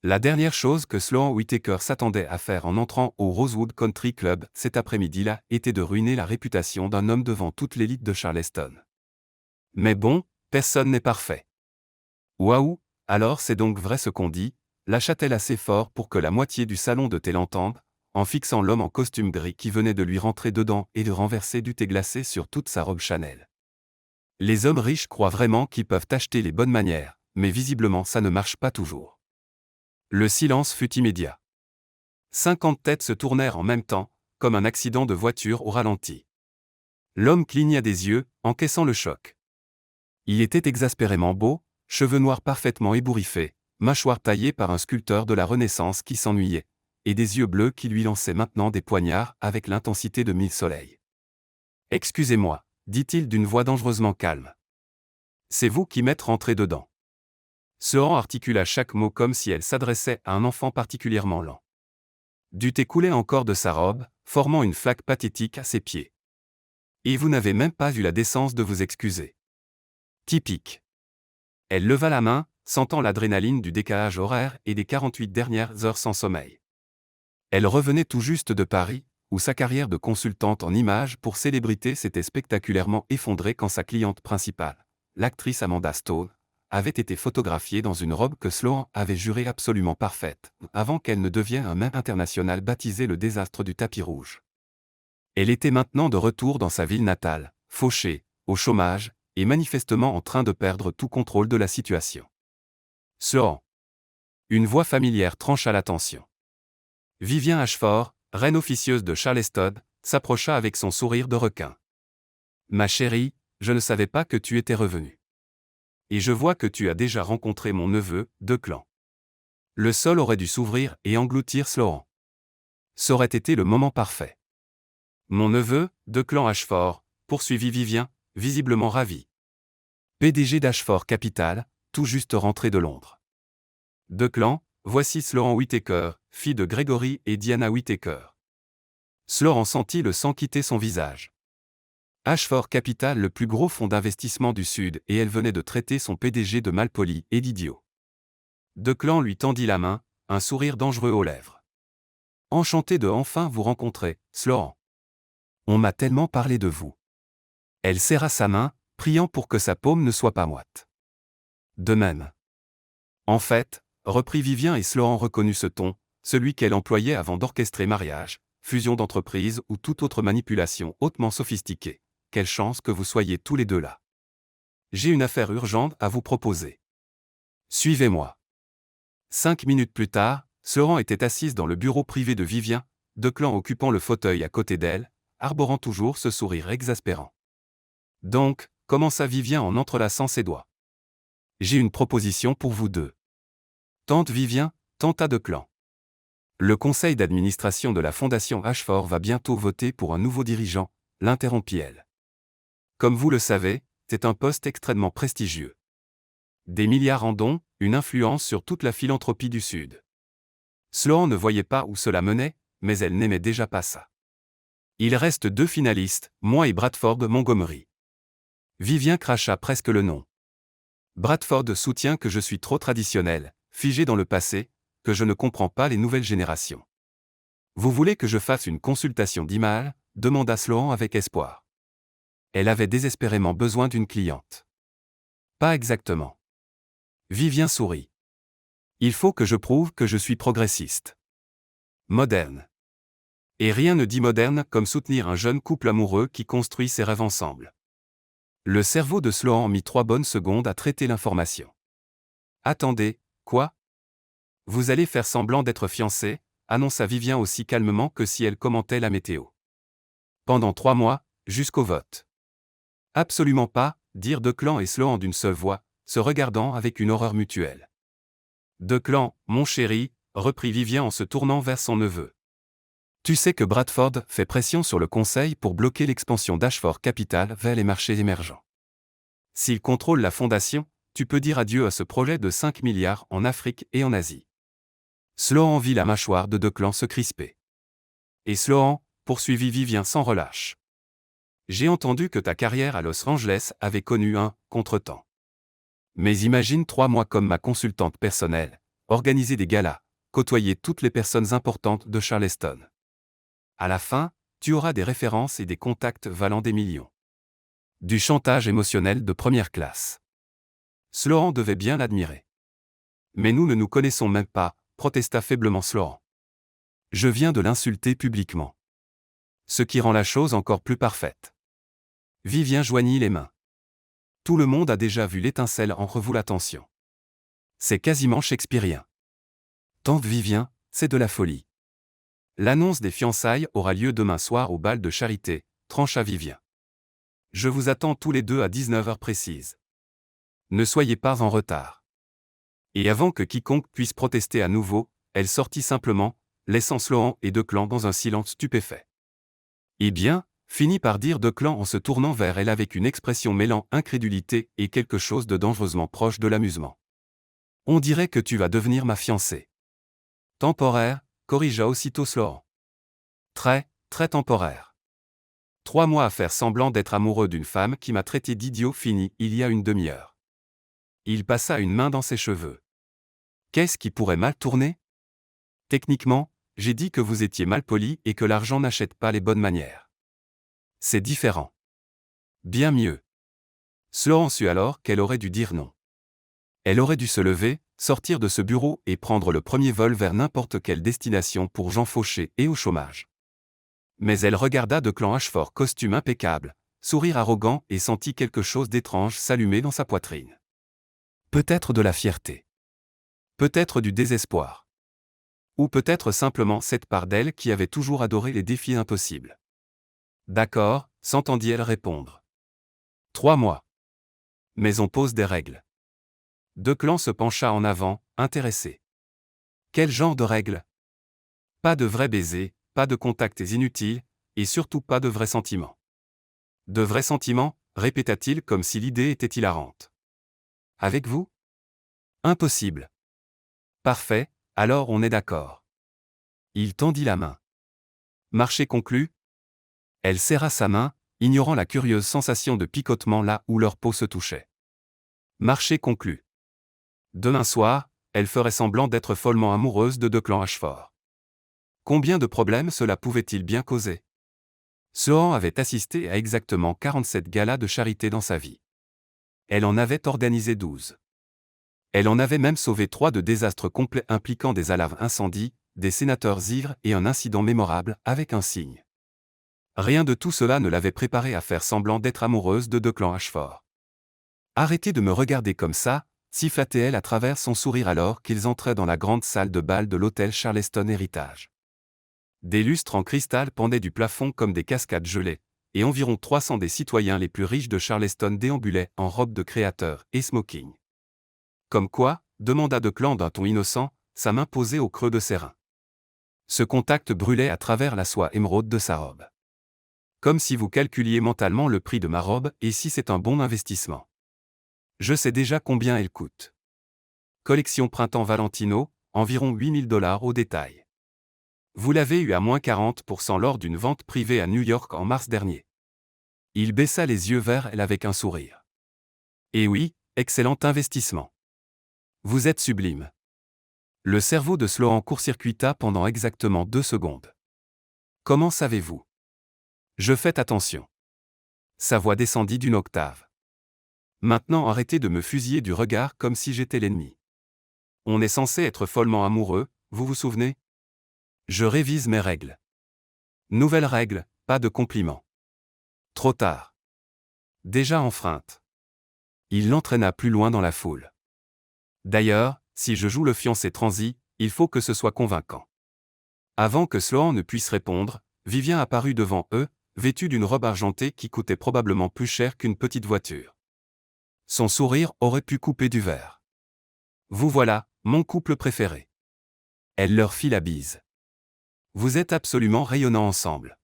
La dernière chose que Sloan Whittaker s'attendait à faire en entrant au Rosewood Country Club cet après-midi-là était de ruiner la réputation d'un homme devant toute l'élite de Charleston. Mais bon, personne n'est parfait. Waouh, alors c'est donc vrai ce qu'on dit, lâcha-t-elle assez fort pour que la moitié du salon de thé l'entende, en fixant l'homme en costume gris qui venait de lui rentrer dedans et de renverser du thé glacé sur toute sa robe Chanel. Les hommes riches croient vraiment qu'ils peuvent acheter les bonnes manières, mais visiblement ça ne marche pas toujours. Le silence fut immédiat. 50 têtes se tournèrent en même temps, comme un accident de voiture au ralenti. L'homme cligna des yeux, encaissant le choc. Il était exaspérément beau, cheveux noirs parfaitement ébouriffés, mâchoire taillée par un sculpteur de la Renaissance qui s'ennuyait, et des yeux bleus qui lui lançaient maintenant des poignards avec l'intensité de 1000 soleils. « Excusez-moi, dit-il d'une voix dangereusement calme. C'est vous qui m'êtes rentré dedans. Sloan articula chaque mot comme si elle s'adressait à un enfant particulièrement lent. Du thé coulait encore de sa robe, formant une flaque pathétique à ses pieds. Et vous n'avez même pas eu la décence de vous excuser. Typique. Elle leva la main, sentant l'adrénaline du décalage horaire et des 48 dernières heures sans sommeil. Elle revenait tout juste de Paris, où sa carrière de consultante en images pour célébrités s'était spectaculairement effondrée quand sa cliente principale, l'actrice Amanda Stone, avait été photographiée dans une robe que Sloan avait jurée absolument parfaite, avant qu'elle ne devienne un mème international baptisé le désastre du tapis rouge. Elle était maintenant de retour dans sa ville natale, fauchée, au chômage, et manifestement en train de perdre tout contrôle de la situation. Sloan. Une voix familière trancha l'attention. Vivian Ashford, reine officieuse de Charleston, s'approcha avec son sourire de requin. Ma chérie, je ne savais pas que tu étais revenue. Et je vois que tu as déjà rencontré mon neveu, Declan. Le sol aurait dû s'ouvrir et engloutir Sloan. Ça aurait été le moment parfait. Mon neveu, Declan Ashford, poursuivit Vivian, visiblement ravi. PDG d'Ashford Capital, tout juste rentré de Londres. Declan, voici Sloan Whittaker, fille de Gregory et Diana Whittaker. Sloan sentit le sang quitter son visage. Ashford Capital, le plus gros fonds d'investissement du Sud, et elle venait de traiter son PDG de malpoli et d'idiot. Declan lui tendit la main, un sourire dangereux aux lèvres. Enchanté de enfin vous rencontrer, Sloan. On m'a tellement parlé de vous. Elle serra sa main, priant pour que sa paume ne soit pas moite. De même. En fait, reprit Vivian et Sloan reconnut ce ton, celui qu'elle employait avant d'orchestrer mariage, fusion d'entreprise ou toute autre manipulation hautement sophistiquée. Quelle chance que vous soyez tous les deux là. J'ai une affaire urgente à vous proposer. Suivez-moi. 5 minutes plus tard, Sloan était assise dans le bureau privé de Vivian, Declan occupant le fauteuil à côté d'elle, arborant toujours ce sourire exaspérant. Donc, commença Vivian en entrelaçant ses doigts. J'ai une proposition pour vous deux. Tante Vivian, tenta Declan. Le conseil d'administration de la fondation Ashford va bientôt voter pour un nouveau dirigeant, l'interrompit-elle. Comme vous le savez, c'est un poste extrêmement prestigieux. Des milliards en dons, une influence sur toute la philanthropie du Sud. Sloan ne voyait pas où cela menait, mais elle n'aimait déjà pas ça. Il reste 2 finalistes, moi et Bradford Montgomery. Vivian cracha presque le nom. Bradford soutient que je suis trop traditionnel, figé dans le passé, que je ne comprends pas les nouvelles générations. Vous voulez que je fasse une consultation d'image ? Demanda Sloan avec espoir. Elle avait désespérément besoin d'une cliente. Pas exactement. Vivian sourit. Il faut que je prouve que je suis progressiste. Moderne. Et rien ne dit moderne comme soutenir un jeune couple amoureux qui construit ses rêves ensemble. Le cerveau de Sloan mit 3 bonnes secondes à traiter l'information. Attendez, quoi ? Vous allez faire semblant d'être fiancé, annonça Vivian aussi calmement que si elle commentait la météo. Pendant 3 mois, jusqu'au vote. Absolument pas, dirent Declan et Sloan d'une seule voix, se regardant avec une horreur mutuelle. Declan, mon chéri, reprit Vivian en se tournant vers son neveu. Tu sais que Bradford fait pression sur le conseil pour bloquer l'expansion d'Ashford Capital vers les marchés émergents. S'il contrôle la fondation, tu peux dire adieu à ce projet de 5 milliards en Afrique et en Asie. Sloan vit la mâchoire de Declan se crisper. Et Sloan, poursuivit Vivian sans relâche. J'ai entendu que ta carrière à Los Angeles avait connu un contretemps. Mais imagine 3 mois comme ma consultante personnelle, organiser des galas, côtoyer toutes les personnes importantes de Charleston. À la fin, tu auras des références et des contacts valant des millions. Du chantage émotionnel de première classe. Sloan devait bien l'admirer. Mais nous ne nous connaissons même pas, protesta faiblement Sloan. Je viens de l'insulter publiquement. Ce qui rend la chose encore plus parfaite. Vivien joignit les mains. Tout le monde a déjà vu l'étincelle entre vous, l'attention. C'est quasiment shakespearien. Tante Vivien, c'est de la folie. L'annonce des fiançailles aura lieu demain soir au bal de charité, trancha Vivien. Je vous attends tous les deux à 19h précise. Ne soyez pas en retard. Et avant que quiconque puisse protester à nouveau, elle sortit simplement, laissant Sloan et Declan dans un silence stupéfait. Eh bien, finit par dire Declan en se tournant vers elle avec une expression mêlant incrédulité et quelque chose de dangereusement proche de l'amusement. On dirait que tu vas devenir ma fiancée. Temporaire, corrigea aussitôt Sloan. Très, très temporaire. 3 mois à faire semblant d'être amoureux d'une femme qui m'a traité d'idiot fini il y a une demi-heure. Il passa une main dans ses cheveux. Qu'est-ce qui pourrait mal tourner? Techniquement, j'ai dit que vous étiez mal poli et que l'argent n'achète pas les bonnes manières. C'est différent. Bien mieux. Sloan sut alors qu'elle aurait dû dire non. Elle aurait dû se lever, sortir de ce bureau et prendre le premier vol vers n'importe quelle destination pour Jean Fauché et au chômage. Mais elle regarda Declan Ashford, costume impeccable, sourire arrogant et sentit quelque chose d'étrange s'allumer dans sa poitrine. Peut-être de la fierté. Peut-être du désespoir. Ou peut-être simplement cette part d'elle qui avait toujours adoré les défis impossibles. D'accord, s'entendit-elle répondre. 3 mois. Mais on pose des règles. Declan se pencha en avant, intéressé. Quel genre de règles? Pas de vrais baisers, pas de contacts inutiles, et surtout pas de vrais sentiments. De vrais sentiments, répéta-t-il comme si l'idée était hilarante. Avec vous? Impossible. Parfait, alors on est d'accord. Il tendit la main. Marché conclu? Elle serra sa main, ignorant la curieuse sensation de picotement là où leur peau se touchait. Marché conclu. Demain soir, elle ferait semblant d'être follement amoureuse de Declan Ashford. Combien de problèmes cela pouvait-il bien causer? Sloan avait assisté à exactement 47 galas de charité dans sa vie. Elle en avait organisé 12. Elle en avait même sauvé 3 de désastres complets impliquant des alarmes incendies, des sénateurs ivres et un incident mémorable avec un cygne. Rien de tout cela ne l'avait préparée à faire semblant d'être amoureuse de Declan Ashford. Arrêtez de me regarder comme ça, siffla-t-elle à travers son sourire alors qu'ils entraient dans la grande salle de bal de l'hôtel Charleston Heritage. Des lustres en cristal pendaient du plafond comme des cascades gelées, et environ 300 des citoyens les plus riches de Charleston déambulaient en robe de créateur et smoking. Comme quoi, demanda Declan d'un ton innocent, sa main posée au creux de ses reins. Ce contact brûlait à travers la soie émeraude de sa robe. Comme si vous calculiez mentalement le prix de ma robe et si c'est un bon investissement. Je sais déjà combien elle coûte. Collection Printemps Valentino, environ $8000 au détail. Vous l'avez eu à moins 40% lors d'une vente privée à New York en mars dernier. Il baissa les yeux vers elle avec un sourire. Et oui, excellent investissement. Vous êtes sublime. Le cerveau de Sloan court-circuita pendant exactement 2 secondes. Comment savez-vous? Je fais attention. Sa voix descendit d'une octave. Maintenant arrêtez de me fusiller du regard comme si j'étais l'ennemi. On est censé être follement amoureux, vous vous souvenez? Je révise mes règles. Nouvelle règle, pas de compliments. Trop tard. Déjà enfreinte. Il l'entraîna plus loin dans la foule. D'ailleurs, si je joue le fiancé transi, il faut que ce soit convaincant. Avant que Sloan ne puisse répondre, Vivien apparut devant eux, vêtu d'une robe argentée qui coûtait probablement plus cher qu'une petite voiture. Son sourire aurait pu couper du verre. Vous voilà, mon couple préféré. Elle leur fit la bise. Vous êtes absolument rayonnants ensemble.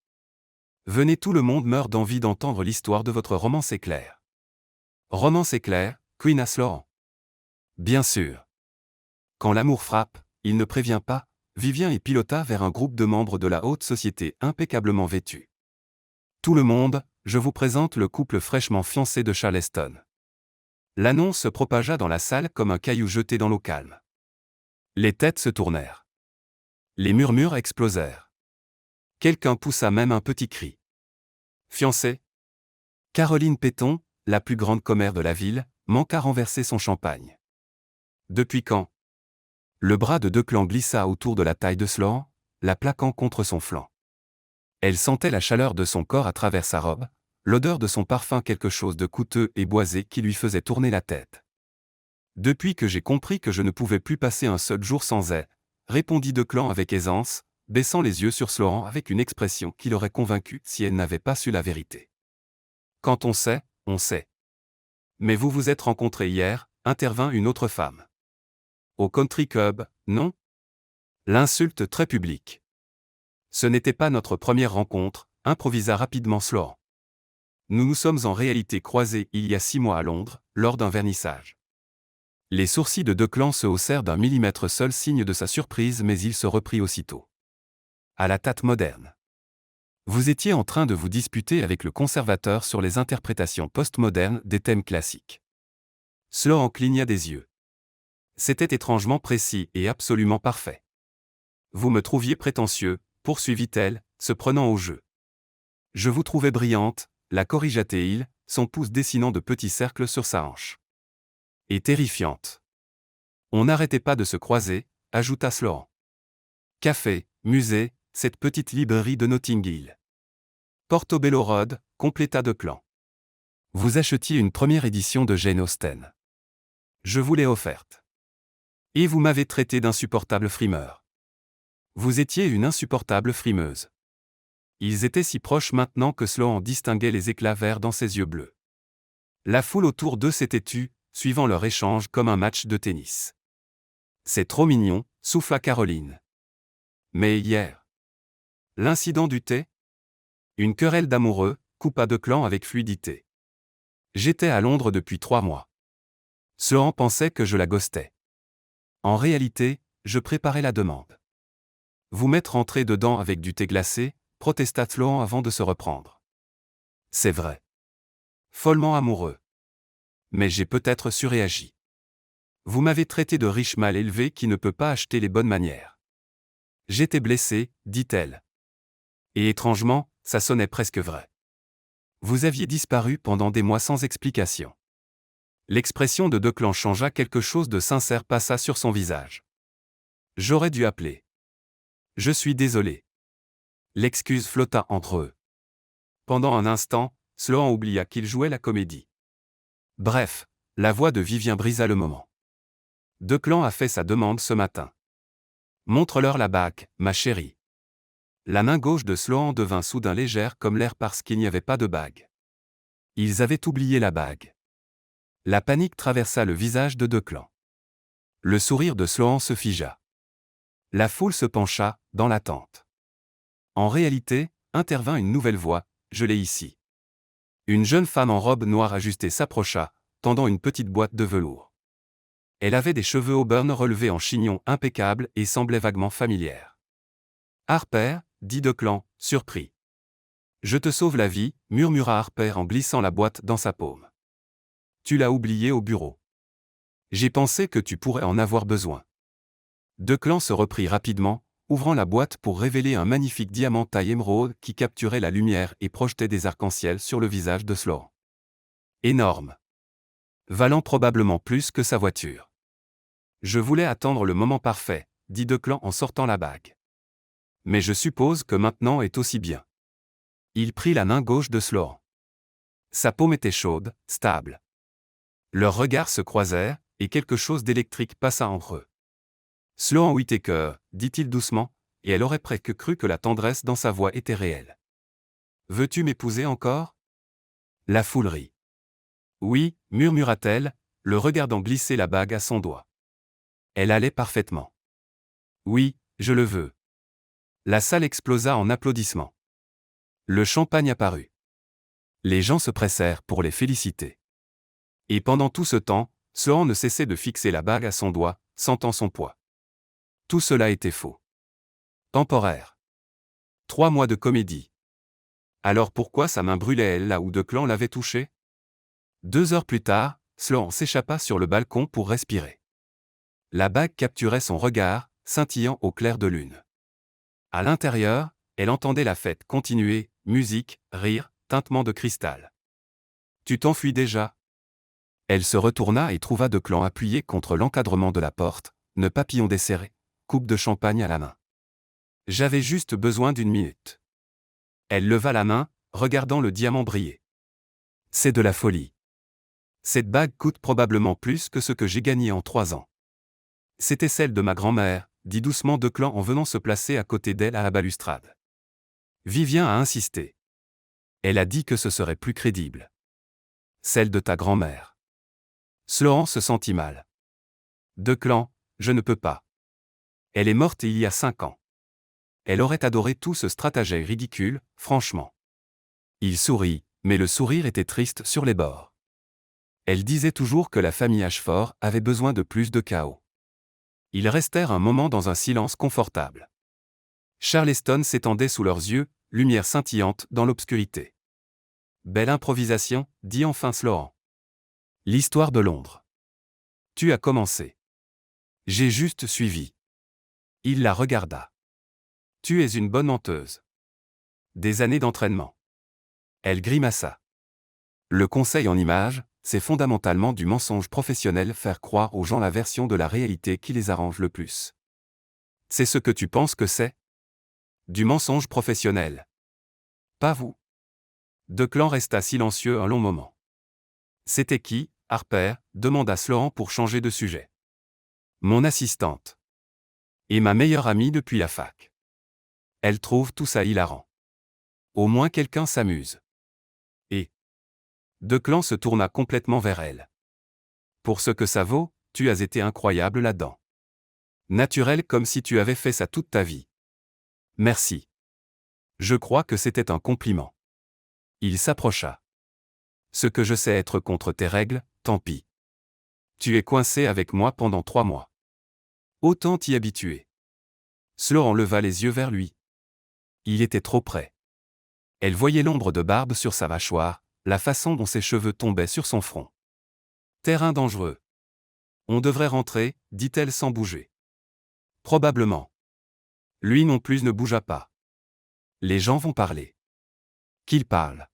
Venez, tout le monde meurt d'envie d'entendre l'histoire de votre romance éclair. Romance éclair, Queen Sloan. Bien sûr. Quand l'amour frappe, il ne prévient pas, Vivien et pilota vers un groupe de membres de la haute société impeccablement vêtus. Tout le monde, je vous présente le couple fraîchement fiancé de Charleston. L'annonce se propagea dans la salle comme un caillou jeté dans l'eau calme. Les têtes se tournèrent. Les murmures explosèrent. Quelqu'un poussa même un petit cri. Fiancée? Caroline Péton, la plus grande commère de la ville, manqua renverser son champagne. Depuis quand? Le bras de Declan glissa autour de la taille de Sloan, la plaquant contre son flanc. Elle sentait la chaleur de son corps à travers sa robe, l'odeur de son parfum, quelque chose de coûteux et boisé qui lui faisait tourner la tête. Depuis que j'ai compris que je ne pouvais plus passer un seul jour sans elle, répondit Declan avec aisance, baissant les yeux sur Sloan avec une expression qui l'aurait convaincu si elle n'avait pas su la vérité. Quand on sait, on sait. Mais vous vous êtes rencontrés hier, intervint une autre femme. Au country club, non? L'insulte très publique. Ce n'était pas notre première rencontre, improvisa rapidement Sloan. Nous nous sommes en réalité croisés il y a 6 mois à Londres, lors d'un vernissage. Les sourcils de Declan se haussèrent d'un millimètre, seul signe de sa surprise, mais il se reprit aussitôt. À la Tate moderne. Vous étiez en train de vous disputer avec le conservateur sur les interprétations postmodernes des thèmes classiques. Sloan cligna des yeux. C'était étrangement précis et absolument parfait. Vous me trouviez prétentieux, poursuivit-elle, se prenant au jeu. Je vous trouvais brillante, la corrigea-t-il, son pouce dessinant de petits cercles sur sa hanche. Et terrifiante. On n'arrêtait pas de se croiser, ajouta Sloan. Café, musée, cette petite librairie de Notting Hill. Portobello Road, compléta Declan. Vous achetiez une première édition de Jane Austen. Je vous l'ai offerte. Et vous m'avez traité d'insupportable frimeur. Vous étiez une insupportable frimeuse. Ils étaient si proches maintenant que Sloan distinguait les éclats verts dans ses yeux bleus. La foule autour d'eux s'était tue, suivant leur échange comme un match de tennis. C'est trop mignon, souffla Caroline. Mais hier. L'incident du thé? Une querelle d'amoureux, coupa Declan avec fluidité. J'étais à Londres depuis 3 mois. Sloan pensait que je la ghostais. En réalité, je préparais la demande. Vous m'êtes rentré dedans avec du thé glacé, protesta Sloan avant de se reprendre. C'est vrai. Follement amoureux. Mais j'ai peut-être surréagi. Vous m'avez traité de riche mal élevé qui ne peut pas acheter les bonnes manières. J'étais blessée, dit-elle. Et étrangement, ça sonnait presque vrai. Vous aviez disparu pendant des mois sans explication. L'expression de Declan changea, quelque chose de sincère passa sur son visage. J'aurais dû appeler. Je suis désolé. L'excuse flotta entre eux. Pendant un instant, Sloan oublia qu'il jouait la comédie. Bref, la voix de Vivien brisa le moment. Declan a fait sa demande ce matin. Montre-leur la bague, ma chérie. La main gauche de Sloan devint soudain légère comme l'air parce qu'il n'y avait pas de bague. Ils avaient oublié la bague. La panique traversa le visage de Declan. Le sourire de Sloan se figea. La foule se pencha, dans l'attente. En réalité, intervint une nouvelle voix, je l'ai ici. Une jeune femme en robe noire ajustée s'approcha, tendant une petite boîte de velours. Elle avait des cheveux auburn relevés en chignon impeccable et semblait vaguement familière. Harper, dit Declan, surpris. Je te sauve la vie, murmura Harper en glissant la boîte dans sa paume. Tu l'as oubliée au bureau. J'ai pensé que tu pourrais en avoir besoin. Declan se reprit rapidement, ouvrant la boîte pour révéler un magnifique diamant taille émeraude qui capturait la lumière et projetait des arcs-en-ciel sur le visage de Sloan. Énorme. Valant probablement plus que sa voiture. Je voulais attendre le moment parfait, dit Declan en sortant la bague. Mais je suppose que maintenant est aussi bien. Il prit la main gauche de Sloan. Sa paume était chaude, stable. Leurs regards se croisèrent, et quelque chose d'électrique passa entre eux. Sloan Whittaker, dit-il doucement, et elle aurait presque cru que la tendresse dans sa voix était réelle. Veux-tu m'épouser encore? La foule rit. Oui, murmura-t-elle, le regardant glisser la bague à son doigt. Elle allait parfaitement. Oui, je le veux. La salle explosa en applaudissements. Le champagne apparut. Les gens se pressèrent pour les féliciter. Et pendant tout ce temps, Sloan ne cessait de fixer la bague à son doigt, sentant son poids. Tout cela était faux. Temporaire. 3 mois de comédie. Alors pourquoi sa main brûlait-elle là où Declan l'avait touchée? 2 heures plus tard, Sloan s'échappa sur le balcon pour respirer. La bague capturait son regard, scintillant au clair de lune. À l'intérieur, elle entendait la fête continuer, musique, rire, tintement de cristal. Tu t'enfuis déjà? Elle se retourna et trouva Declan appuyé contre l'encadrement de la porte, ne papillon desserré, coupe de champagne à la main. J'avais juste besoin d'une minute. Elle leva la main, regardant le diamant briller. C'est de la folie. Cette bague coûte probablement plus que ce que j'ai gagné en 3 ans. C'était celle de ma grand-mère, dit doucement Declan en venant se placer à côté d'elle à la balustrade. Vivien a insisté. Elle a dit que ce serait plus crédible. Celle de ta grand-mère. Sloan se sentit mal. Declan, je ne peux pas. Elle est morte il y a 5 ans. Elle aurait adoré tout ce stratagème ridicule, franchement. Il sourit, mais le sourire était triste sur les bords. Elle disait toujours que la famille Ashford avait besoin de plus de chaos. Ils restèrent un moment dans un silence confortable. Charleston s'étendait sous leurs yeux, lumière scintillante dans l'obscurité. Belle improvisation, dit enfin Sloan. L'histoire de Londres. Tu as commencé. J'ai juste suivi. Il la regarda. Tu es une bonne menteuse. Des années d'entraînement. Elle grimaça. Le conseil en images, c'est fondamentalement du mensonge professionnel, faire croire aux gens la version de la réalité qui les arrange le plus. C'est ce que tu penses que c'est? Du mensonge professionnel. Pas vous. Declan resta silencieux un long moment. C'était qui, Harper? Demanda Sloan pour changer de sujet. Mon assistante. Et ma meilleure amie depuis la fac. Elle trouve tout ça hilarant. Au moins quelqu'un s'amuse. Et Declan se tourna complètement vers elle. Pour ce que ça vaut, tu as été incroyable là-dedans. Naturel comme si tu avais fait ça toute ta vie. Merci. Je crois que c'était un compliment. Il s'approcha. Ce que je sais être contre tes règles, tant pis. Tu es coincé avec moi pendant 3 mois. Autant t'y habituer. Sloan leva les yeux vers lui. Il était trop près. Elle voyait l'ombre de barbe sur sa mâchoire, la façon dont ses cheveux tombaient sur son front. Terrain dangereux. On devrait rentrer, dit-elle sans bouger. Probablement. Lui non plus ne bougea pas. Les gens vont parler. Qu'ils parlent.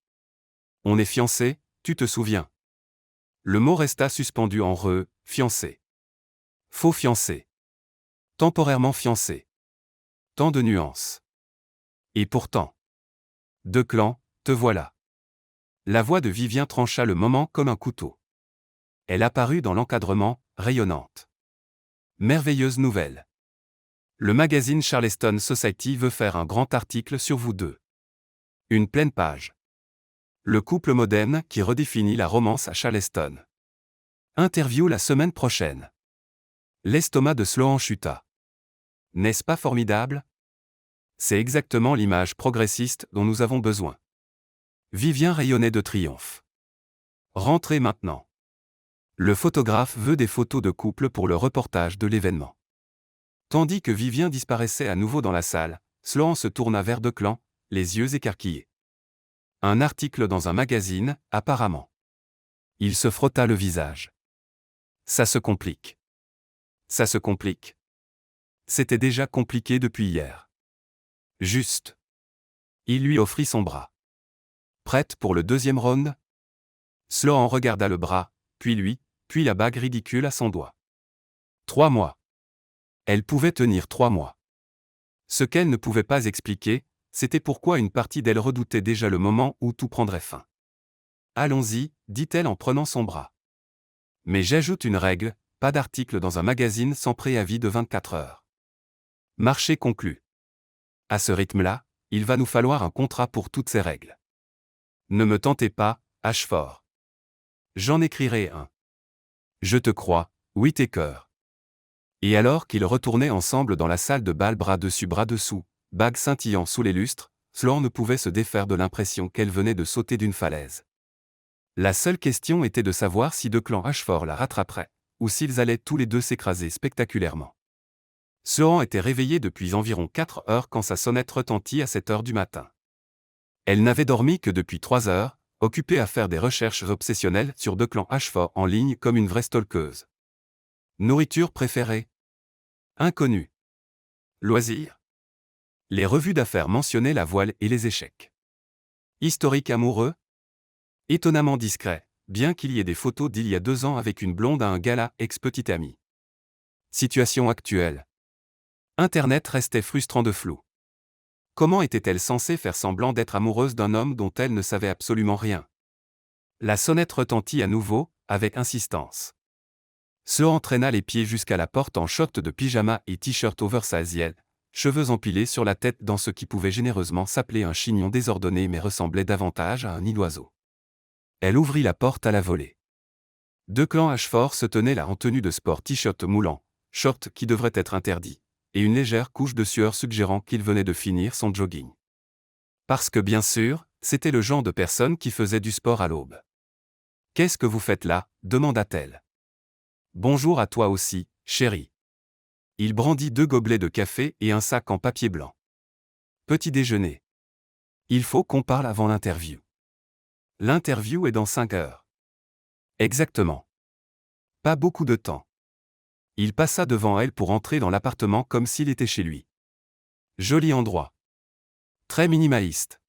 On est fiancés, tu te souviens. Le mot resta suspendu en re, fiancé. Faux fiancé. Temporairement fiancé. Tant de nuances. Et pourtant. Declan, te voilà. La voix de Vivien trancha le moment comme un couteau. Elle apparut dans l'encadrement, rayonnante. Merveilleuse nouvelle. Le magazine Charleston Society veut faire un grand article sur vous deux. Une pleine page. Le couple moderne qui redéfinit la romance à Charleston. Interview la semaine prochaine. L'estomac de Sloan chuta. N'est-ce pas formidable? C'est exactement l'image progressiste dont nous avons besoin. Vivien rayonnait de triomphe. Rentrez maintenant. Le photographe veut des photos de couple pour le reportage de l'événement. Tandis que Vivien disparaissait à nouveau dans la salle, Sloan se tourna vers Declan, les yeux écarquillés. Un article dans un magazine, apparemment. Il se frotta le visage. Ça se complique. Ça se complique. C'était déjà compliqué depuis hier. Juste. Il lui offrit son bras. Prête pour le 2e round? Sloan regarda le bras, puis lui, puis la bague ridicule à son doigt. 3 mois. Elle pouvait tenir 3 mois. Ce qu'elle ne pouvait pas expliquer, c'était pourquoi une partie d'elle redoutait déjà le moment où tout prendrait fin. Allons-y, dit-elle en prenant son bras. Mais j'ajoute une règle, pas d'article dans un magazine sans préavis de 24 heures. Marché conclu. À ce rythme-là, il va nous falloir un contrat pour toutes ces règles. Ne me tentez pas, Ashford. J'en écrirai un. Je te crois, Whittaker. Et alors qu'ils retournaient ensemble dans la salle de bal bras dessus bras dessous, bague scintillant sous les lustres, Sloan ne pouvait se défaire de l'impression qu'elle venait de sauter d'une falaise. La seule question était de savoir si Declan Ashford la rattraperait, ou s'ils allaient tous les deux s'écraser spectaculairement. Sloan était réveillée depuis environ 4 heures quand sa sonnette retentit à 7 heures du matin. Elle n'avait dormi que depuis 3 heures, occupée à faire des recherches obsessionnelles sur Declan Ashford en ligne comme une vraie stalkeuse. Nourriture préférée? Inconnu. Loisirs. Les revues d'affaires mentionnaient la voile et les échecs. Historique amoureux. Étonnamment discret, bien qu'il y ait des photos d'il y a 2 ans avec une blonde à un gala ex-petite amie. Situation actuelle. Internet restait frustrant de flou. Comment était-elle censée faire semblant d'être amoureuse d'un homme dont elle ne savait absolument rien? La sonnette retentit à nouveau, avec insistance. Se entraîna les pieds jusqu'à la porte en short de pyjama et t-shirt oversize, cheveux empilés sur la tête dans ce qui pouvait généreusement s'appeler un chignon désordonné mais ressemblait davantage à un nid d'oiseau. Elle ouvrit la porte à la volée. Declan Ashford se tenait là en tenue de sport t-shirt moulant, short qui devrait être interdit, et une légère couche de sueur suggérant qu'il venait de finir son jogging. Parce que bien sûr, c'était le genre de personne qui faisait du sport à l'aube. « Qu'est-ce que vous faites là ?» demanda-t-elle. « Bonjour à toi aussi, chérie. » Il brandit 2 gobelets de café et un sac en papier blanc. Petit déjeuner. Il faut qu'on parle avant l'interview. L'interview est dans 5 heures. Exactement. Pas beaucoup de temps. Il passa devant elle pour entrer dans l'appartement comme s'il était chez lui. Joli endroit. Très minimaliste.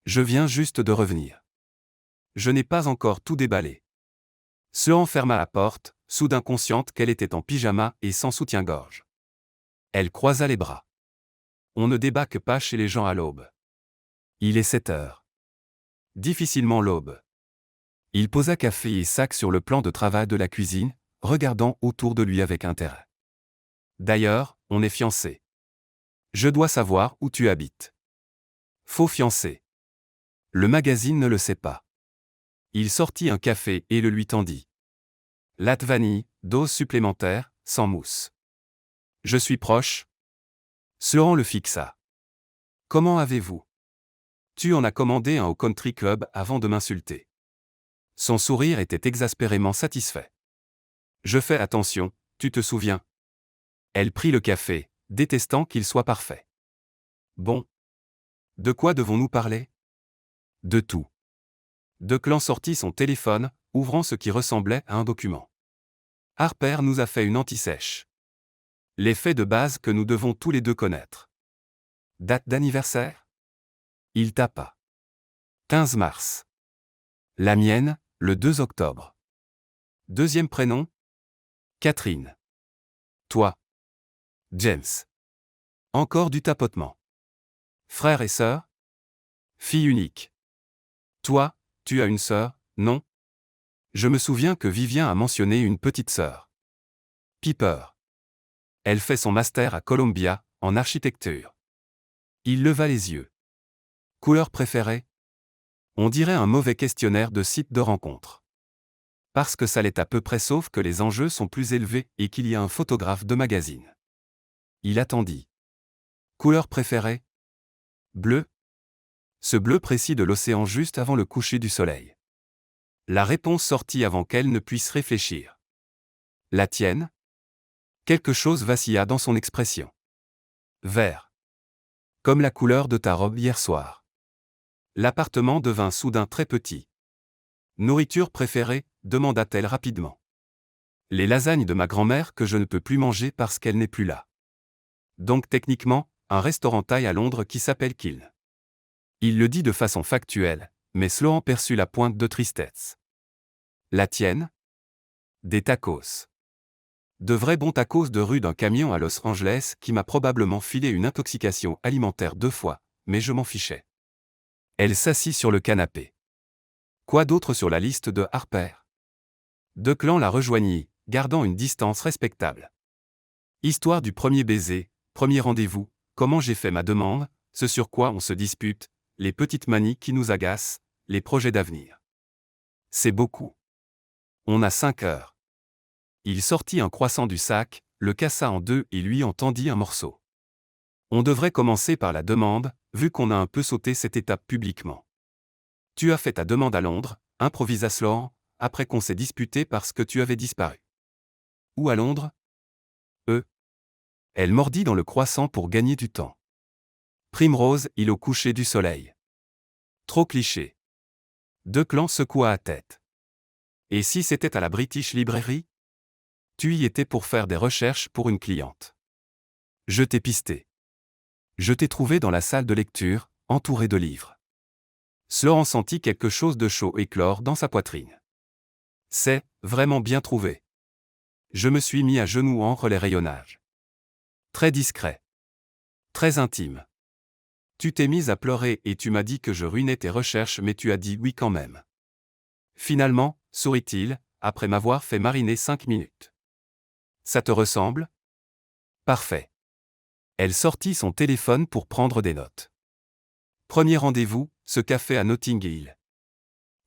Je viens juste de revenir. Je n'ai pas encore tout déballé. Sloan ferma la porte, soudain consciente qu'elle était en pyjama et sans soutien-gorge. Elle croisa les bras. On ne débarque pas chez les gens à l'aube. Il est 7 heures. Difficilement l'aube. Il posa café et sac sur le plan de travail de la cuisine, regardant autour de lui avec intérêt. D'ailleurs, on est fiancés. Je dois savoir où tu habites. Faux fiancé. Le magazine ne le sait pas. Il sortit un café et le lui tendit. Latte vanille, dose supplémentaire, sans mousse. Je suis proche. Sloan le fixa. Comment avez-vous? Tu en as commandé un au country club avant de m'insulter. Son sourire était exaspérément satisfait. Je fais attention, tu te souviens? Elle prit le café, détestant qu'il soit parfait. Bon. De quoi devons-nous parler? De tout. Declan sortit son téléphone, ouvrant ce qui ressemblait à un document. Harper nous a fait une anti-sèche. Les faits de base que nous devons tous les deux connaître. Date d'anniversaire? Il tapa. 15 mars. La mienne, le 2 octobre. Deuxième prénom? Catherine. Toi? James. Encore du tapotement. Frère et sœur? Fille unique. Toi, tu as une sœur, non? Je me souviens que Vivien a mentionné une petite sœur. Piper. Elle fait son master à Columbia, en architecture. Il leva les yeux. Couleur préférée? On dirait un mauvais questionnaire de site de rencontre. Parce que ça l'est à peu près sauf que les enjeux sont plus élevés et qu'il y a un photographe de magazine. Il attendit. Couleur préférée? Bleu? Ce bleu précis de l'océan juste avant le coucher du soleil. La réponse sortit avant qu'elle ne puisse réfléchir. La tienne? Quelque chose vacilla dans son expression. Vert. Comme la couleur de ta robe hier soir. L'appartement devint soudain très petit. Nourriture préférée? Demanda-t-elle rapidement. Les lasagnes de ma grand-mère que je ne peux plus manger parce qu'elle n'est plus là. Donc techniquement, un restaurant thaï à Londres qui s'appelle Kiln. Il le dit de façon factuelle, mais Sloan perçut la pointe de tristesse. La tienne? Des tacos. De vrais bons tacos de rue d'un camion à Los Angeles qui m'a probablement filé une intoxication alimentaire 2 fois, mais je m'en fichais. Elle s'assit sur le canapé. Quoi d'autre sur la liste de Harper? Declan la rejoignit, gardant une distance respectable. Histoire du premier baiser, premier rendez-vous, comment j'ai fait ma demande, ce sur quoi on se dispute, les petites manies qui nous agacent, les projets d'avenir. C'est beaucoup. On a 5 heures. Il sortit un croissant du sac, le cassa en 2 et lui en tendit un morceau. On devrait commencer par la demande, vu qu'on a un peu sauté cette étape publiquement. Tu as fait ta demande à Londres, improvisa Sloan, après qu'on s'est disputé parce que tu avais disparu. Où à Londres? Elle mordit dans le croissant pour gagner du temps. Primrose, île au coucher du soleil. Trop cliché. Declan secoua la tête. Et si c'était à la British Library? Tu y étais pour faire des recherches pour une cliente. Je t'ai pisté. Je t'ai trouvé dans la salle de lecture, entouré de livres. Sloan sentit quelque chose de chaud éclore dans sa poitrine. C'est vraiment bien trouvé. Je me suis mis à genoux entre les rayonnages. Très discret. Très intime. Tu t'es mise à pleurer et tu m'as dit que je ruinais tes recherches, mais tu as dit oui quand même. Finalement, sourit-il, après m'avoir fait mariner 5 minutes. Ça te ressemble? Parfait. Elle sortit son téléphone pour prendre des notes. Premier rendez-vous, ce café à Notting Hill.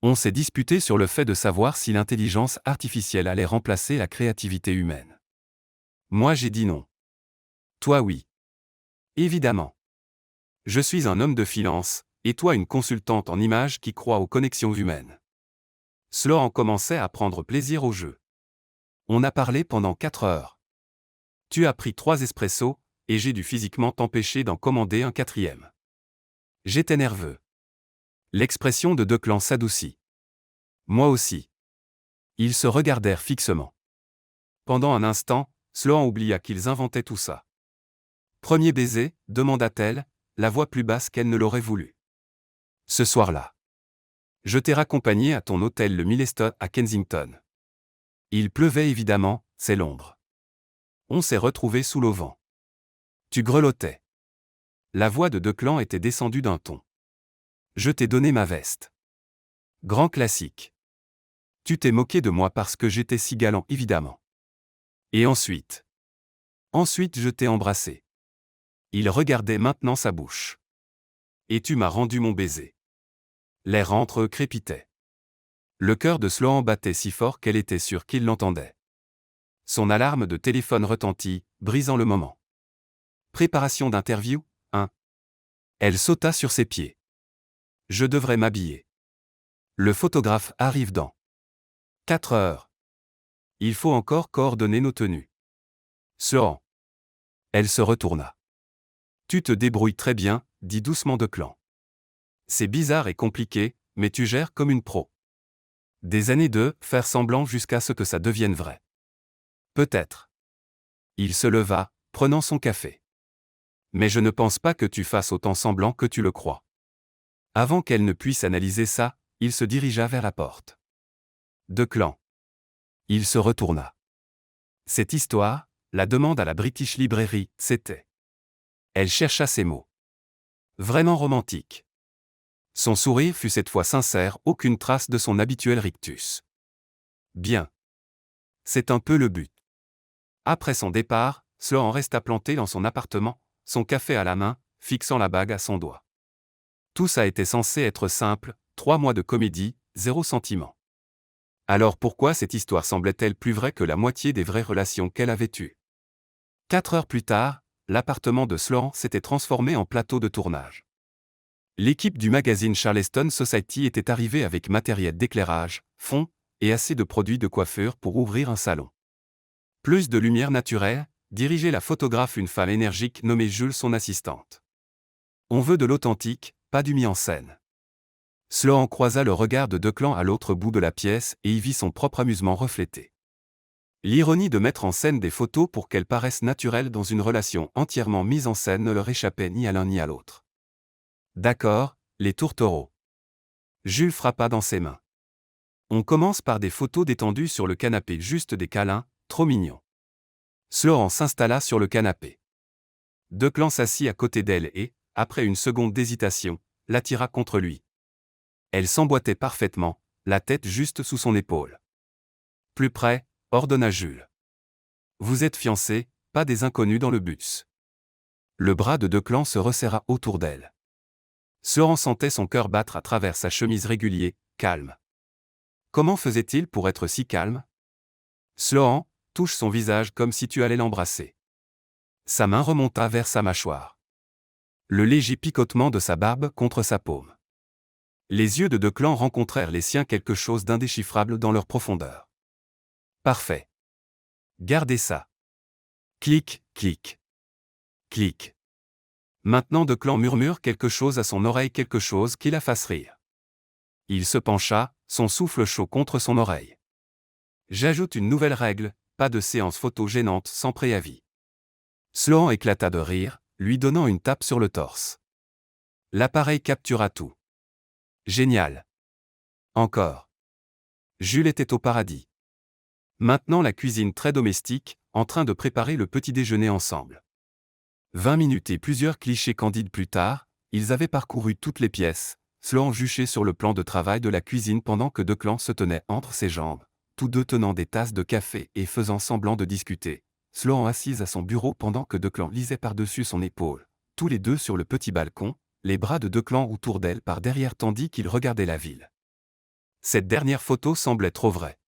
On s'est disputé sur le fait de savoir si l'intelligence artificielle allait remplacer la créativité humaine. Moi j'ai dit non. Toi oui. Évidemment. Je suis un homme de finance, et toi une consultante en images qui croit aux connexions humaines. Sloan commençait à prendre plaisir au jeu. On a parlé pendant 4 heures. Tu as pris 3 espressos, et j'ai dû physiquement t'empêcher d'en commander un 4e. J'étais nerveux. L'expression de Declan s'adoucit. Moi aussi. Ils se regardèrent fixement. Pendant un instant, Sloan oublia qu'ils inventaient tout ça. Premier baiser, demanda-t-elle, la voix plus basse qu'elle ne l'aurait voulu. Ce soir-là. Je t'ai raccompagné à ton hôtel le Millestone à Kensington. Il pleuvait évidemment, c'est Londres. On s'est retrouvés sous l'auvent. Tu grelottais. La voix de Declan était descendue d'un ton. Je t'ai donné ma veste. Grand classique. Tu t'es moqué de moi parce que j'étais si galant évidemment. Et ensuite. Ensuite je t'ai embrassé. Il regardait maintenant sa bouche. Et tu m'as rendu mon baiser. L'air entre eux crépitait. Le cœur de Sloan battait si fort qu'elle était sûre qu'il l'entendait. Son alarme de téléphone retentit, brisant le moment. Préparation d'interview, hein? Elle sauta sur ses pieds. Je devrais m'habiller. Le photographe arrive dans 4 heures. Il faut encore coordonner nos tenues. Sloan. Elle se retourna. Tu te débrouilles très bien, dit doucement Declan. C'est bizarre et compliqué, mais tu gères comme une pro. Des années de faire semblant jusqu'à ce que ça devienne vrai. Peut-être. Il se leva, prenant son café. Mais je ne pense pas que tu fasses autant semblant que tu le crois. Avant qu'elle ne puisse analyser ça, il se dirigea vers la porte. Declan. Il se retourna. Cette histoire, la demande à la British Library, c'était. Elle chercha ses mots. Vraiment romantique. Son sourire fut cette fois sincère, aucune trace de son habituel rictus. Bien. C'est un peu le but. Après son départ, Sloan resta planté dans son appartement, son café à la main, fixant la bague à son doigt. Tout ça était censé être simple, 3 mois de comédie, 0 sentiment. Alors pourquoi cette histoire semblait-elle plus vraie que la moitié des vraies relations qu'elle avait eues? 4 heures plus tard, l'appartement de Sloan s'était transformé en plateau de tournage. L'équipe du magazine Charleston Society était arrivée avec matériel d'éclairage, fond, et assez de produits de coiffure pour ouvrir un salon. Plus de lumière naturelle, dirigeait la photographe, une femme énergique nommée Jules, son assistante. On veut de l'authentique, pas du mis en scène. Sloan croisa le regard de Declan à l'autre bout de la pièce et y vit son propre amusement reflété. L'ironie de mettre en scène des photos pour qu'elles paraissent naturelles dans une relation entièrement mise en scène ne leur échappait ni à l'un ni à l'autre. D'accord, les tourtereaux. Jules frappa dans ses mains. On commence par des photos détendues sur le canapé, juste des câlins, trop mignons. Sloan s'installa sur le canapé. Declan s'assit à côté d'elle et, après une seconde d'hésitation, l'attira contre lui. Elle s'emboîtait parfaitement, la tête juste sous son épaule. Plus près, ordonna Jules. Vous êtes fiancés, pas des inconnus dans le bus. Le bras de Declan se resserra autour d'elle. Sloan sentait son cœur battre à travers sa chemise régulier, calme. Comment faisait-il pour être si calme? Sloan, touche son visage comme si tu allais l'embrasser. Sa main remonta vers sa mâchoire. Le léger picotement de sa barbe contre sa paume. Les yeux de Declan rencontrèrent les siens, quelque chose d'indéchiffrable dans leur profondeur. Parfait. Gardez ça. Clic, clic. Clic. Maintenant Declan murmure quelque chose à son oreille, quelque chose qui la fasse rire. Il se pencha, son souffle chaud contre son oreille. J'ajoute une nouvelle règle, pas de séance photo gênante sans préavis. Sloan éclata de rire, lui donnant une tape sur le torse. L'appareil captura tout. Génial. Encore. Jules était au paradis. Maintenant la cuisine très domestique, en train de préparer le petit déjeuner ensemble. 20 minutes et plusieurs clichés candides plus tard, ils avaient parcouru toutes les pièces, Sloan juché sur le plan de travail de la cuisine pendant que Declan se tenait entre ses jambes, tous deux tenant des tasses de café et faisant semblant de discuter. Sloan assise à son bureau pendant que Declan lisait par-dessus son épaule, tous les deux sur le petit balcon, les bras de Declan autour d'elle par derrière tandis qu'il regardait la ville. Cette dernière photo semblait trop vraie.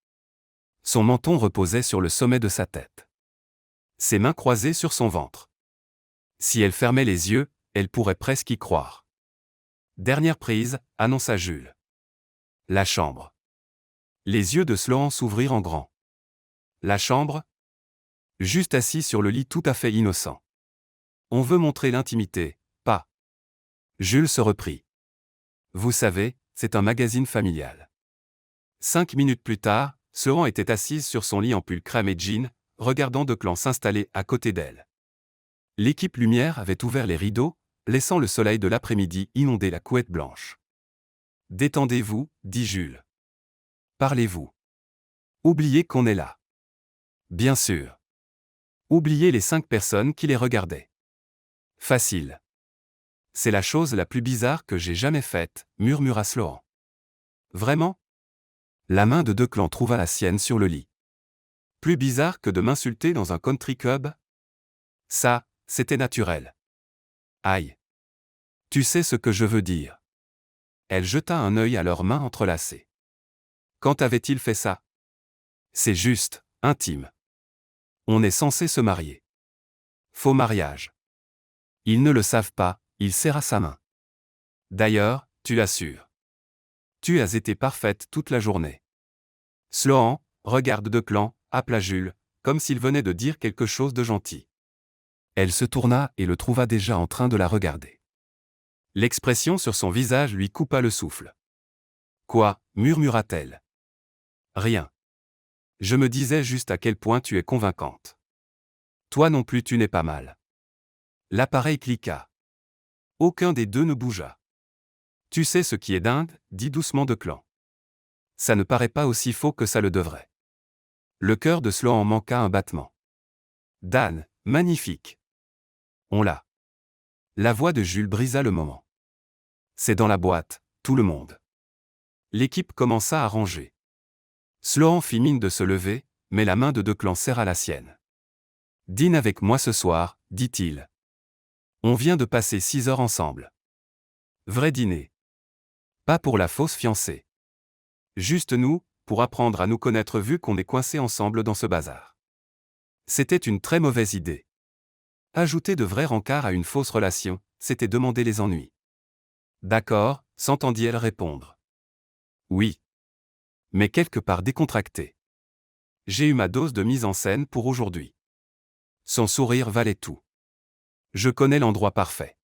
Son menton reposait sur le sommet de sa tête. Ses mains croisées sur son ventre. Si elle fermait les yeux, elle pourrait presque y croire. Dernière prise, annonça Jules. La chambre. Les yeux de Sloan s'ouvrirent en grand. La chambre ? Juste assis sur le lit tout à fait innocent. On veut montrer l'intimité, pas. Jules se reprit. Vous savez, c'est un magazine familial. 5 minutes plus tard, Sloan était assise sur son lit en pull crème et jean, regardant Declan s'installer à côté d'elle. L'équipe lumière avait ouvert les rideaux, laissant le soleil de l'après-midi inonder la couette blanche. Détendez-vous, dit Jules. Parlez-vous. Oubliez qu'on est là. Bien sûr. Oubliez les 5 personnes qui les regardaient. Facile. C'est la chose la plus bizarre que j'ai jamais faite, murmura Sloan. Vraiment ? La main de Declan trouva la sienne sur le lit. Plus bizarre que de m'insulter dans un country club ? Ça, c'était naturel. Aïe. Tu sais ce que je veux dire. Elle jeta un œil à leurs mains entrelacées. Quand avait-il fait ça ? C'est juste, intime. On est censé se marier. Faux mariage. Ils ne le savent pas, il serra sa main. D'ailleurs, tu l'assures. Tu as été parfaite toute la journée. Sloan, regarde Declan, appela Jules, comme s'il venait de dire quelque chose de gentil. Elle se tourna et le trouva déjà en train de la regarder. L'expression sur son visage lui coupa le souffle. Quoi, murmura-t-elle. Rien. Je me disais juste à quel point tu es convaincante. Toi non plus tu n'es pas mal. L'appareil cliqua. Aucun des deux ne bougea. Tu sais ce qui est dingue, dit doucement Declan. Ça ne paraît pas aussi faux que ça le devrait. Le cœur de Sloan en manqua un battement. Dan, magnifique. On l'a. La voix de Jules brisa le moment. C'est dans la boîte, tout le monde. L'équipe commença à ranger. Sloan fit mine de se lever, mais la main de Declan serra la sienne. Dîne avec moi ce soir, dit-il. On vient de passer 6 heures ensemble. Vrai dîner. Pas pour la fausse fiancée. Juste nous, pour apprendre à nous connaître vu qu'on est coincés ensemble dans ce bazar. C'était une très mauvaise idée. Ajouter de vrais rencarts à une fausse relation, c'était demander les ennuis. D'accord, s'entendit-elle répondre. Oui. Mais quelque part décontracté. J'ai eu ma dose de mise en scène pour aujourd'hui. Son sourire valait tout. Je connais l'endroit parfait.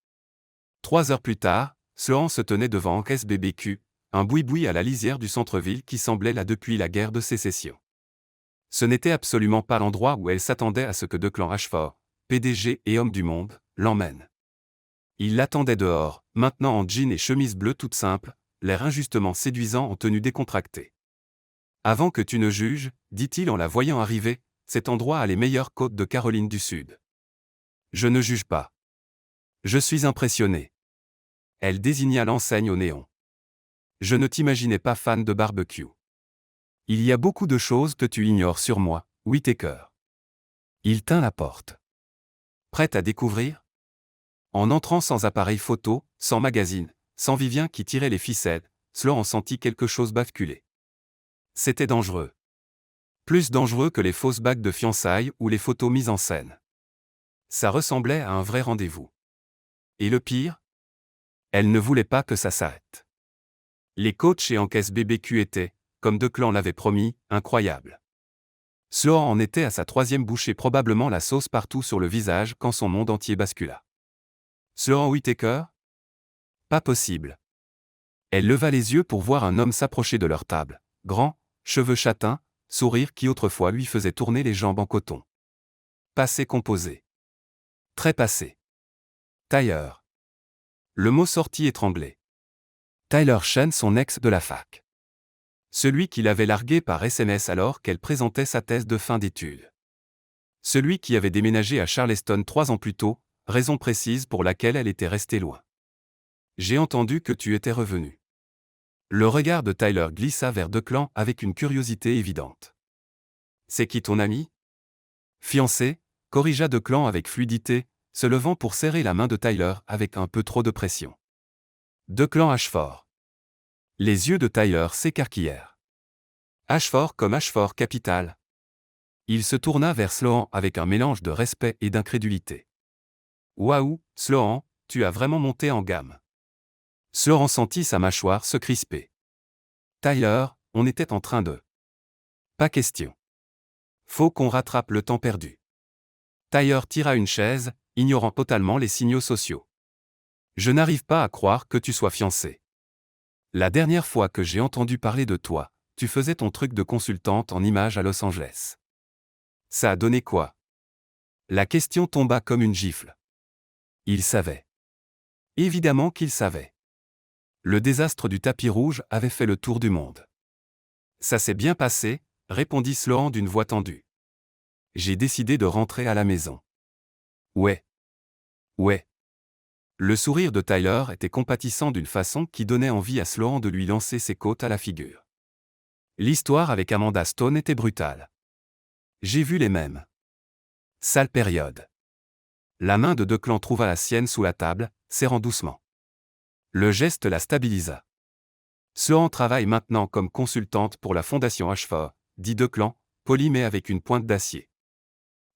3 heures plus tard, Sloan se tenait devant Caisse BBQ, un boui-boui à la lisière du centre-ville qui semblait là depuis la guerre de sécession. Ce n'était absolument pas l'endroit où elle s'attendait à ce que Declan Ashford, PDG et homme du monde, l'emmène. Il l'attendait dehors, maintenant en jean et chemise bleue toute simple, l'air injustement séduisant en tenue décontractée. Avant que tu ne juges, dit-il en la voyant arriver, cet endroit a les meilleures côtes de Caroline du Sud. Je ne juge pas. Je suis impressionné. Elle désigna l'enseigne au néon. Je ne t'imaginais pas fan de barbecue. Il y a beaucoup de choses que tu ignores sur moi, Whittaker. Il tint la porte. Prête à découvrir ? En entrant sans appareil photo, sans magazine, sans Vivien qui tirait les ficelles, Sloan sentit quelque chose basculer. C'était dangereux. Plus dangereux que les fausses bagues de fiançailles ou les photos mises en scène. Ça ressemblait à un vrai rendez-vous. Et le pire ? Elle ne voulait pas que ça s'arrête. Les coachs chez Encaisse BBQ étaient, comme Declan l'avait promis, incroyables. Sloan en était à sa 3e bouchée, probablement la sauce partout sur le visage quand son monde entier bascula. Sloan Whittaker ? Pas possible. Elle leva les yeux pour voir un homme s'approcher de leur table, grand, cheveux châtains, sourire qui autrefois lui faisait tourner les jambes en coton. Passé composé. Très passé. Tailleur. Le mot sortit étranglé. Tyler Chen, son ex de la fac. Celui qui l'avait larguée par SMS alors qu'elle présentait sa thèse de fin d'études. Celui qui avait déménagé à Charleston 3 ans plus tôt, raison précise pour laquelle elle était restée loin. J'ai entendu que tu étais revenu. Le regard de Tyler glissa vers Declan avec une curiosité évidente. C'est qui ton ami? Fiancé, corrigea Declan avec fluidité, se levant pour serrer la main de Tyler avec un peu trop de pression. Declan Ashford. Les yeux de Tyler s'écarquillèrent. Ashford comme Ashford Capital. Il se tourna vers Sloan avec un mélange de respect et d'incrédulité. Waouh, Sloan, tu as vraiment monté en gamme. Sloan sentit sa mâchoire se crisper. Tyler, on était en train de... Pas question. Faut qu'on rattrape le temps perdu. Tyler tira une chaise, ignorant totalement les signaux sociaux. Je n'arrive pas à croire que tu sois fiancé. La dernière fois que j'ai entendu parler de toi, tu faisais ton truc de consultante en images à Los Angeles. Ça a donné quoi? La question tomba comme une gifle. Il savait. Évidemment qu'il savait. Le désastre du tapis rouge avait fait le tour du monde. Ça s'est bien passé, répondit Sloan d'une voix tendue. J'ai décidé de rentrer à la maison. Ouais. Ouais. Le sourire de Tyler était compatissant d'une façon qui donnait envie à Sloan de lui lancer ses côtes à la figure. L'histoire avec Amanda Stone était brutale. J'ai vu les mêmes. Sale période. La main de Declan trouva la sienne sous la table, serrant doucement. Le geste la stabilisa. Sloan travaille maintenant comme consultante pour la Fondation Ashford, dit Declan, poli mais avec une pointe d'acier.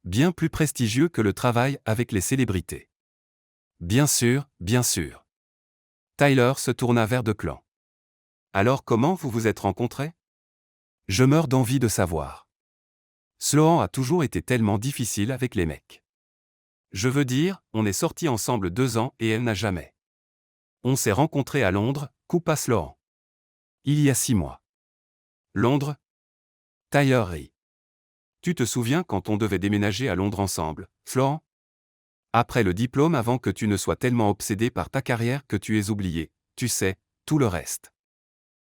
Bien plus prestigieux que le travail avec les célébrités. Bien sûr, bien sûr. Tyler se tourna vers Declan. Alors comment vous vous êtes rencontrés? Je meurs d'envie de savoir. Sloan a toujours été tellement difficile avec les mecs. Je veux dire, on est sortis ensemble 2 ans et elle n'a jamais. On s'est rencontrés à Londres, coupa Sloan. Il y a 6 mois. Londres? Tyler rit. Tu te souviens quand on devait déménager à Londres ensemble, Sloan? Après le diplôme, avant que tu ne sois tellement obsédé par ta carrière que tu aies oublié, tu sais, tout le reste.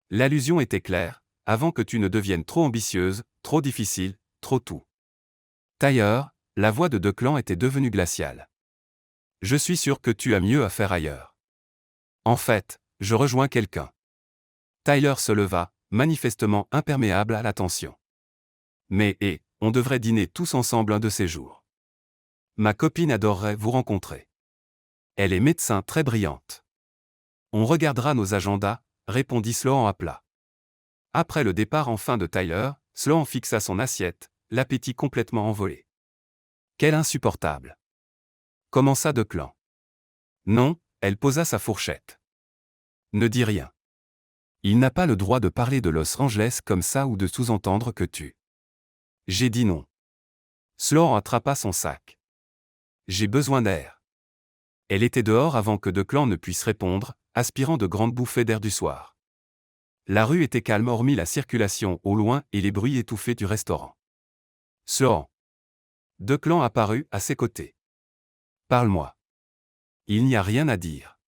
L'allusion était claire, avant que tu ne deviennes trop ambitieuse, trop difficile, trop tout. Tyler, la voix de Declan était devenue glaciale. Je suis sûr que tu as mieux à faire ailleurs. En fait, je rejoins quelqu'un. Tyler se leva, manifestement imperméable à l'attention. Mais, on devrait dîner tous ensemble un de ces jours. Ma copine adorerait vous rencontrer. Elle est médecin très brillante. On regardera nos agendas, répondit Sloan à plat. Après le départ enfin de Tyler, Sloan fixa son assiette, l'appétit complètement envolé. Quel insupportable! Commença Declan. Non, elle posa sa fourchette. Ne dis rien. Il n'a pas le droit de parler de Los Angeles comme ça ou de sous-entendre que tu. J'ai dit non. Sloan attrapa son sac. J'ai besoin d'air. Elle était dehors avant que Declan ne puisse répondre, aspirant de grandes bouffées d'air du soir. La rue était calme hormis la circulation au loin et les bruits étouffés du restaurant. Sloan. Declan apparut à ses côtés. Parle-moi. Il n'y a rien à dire.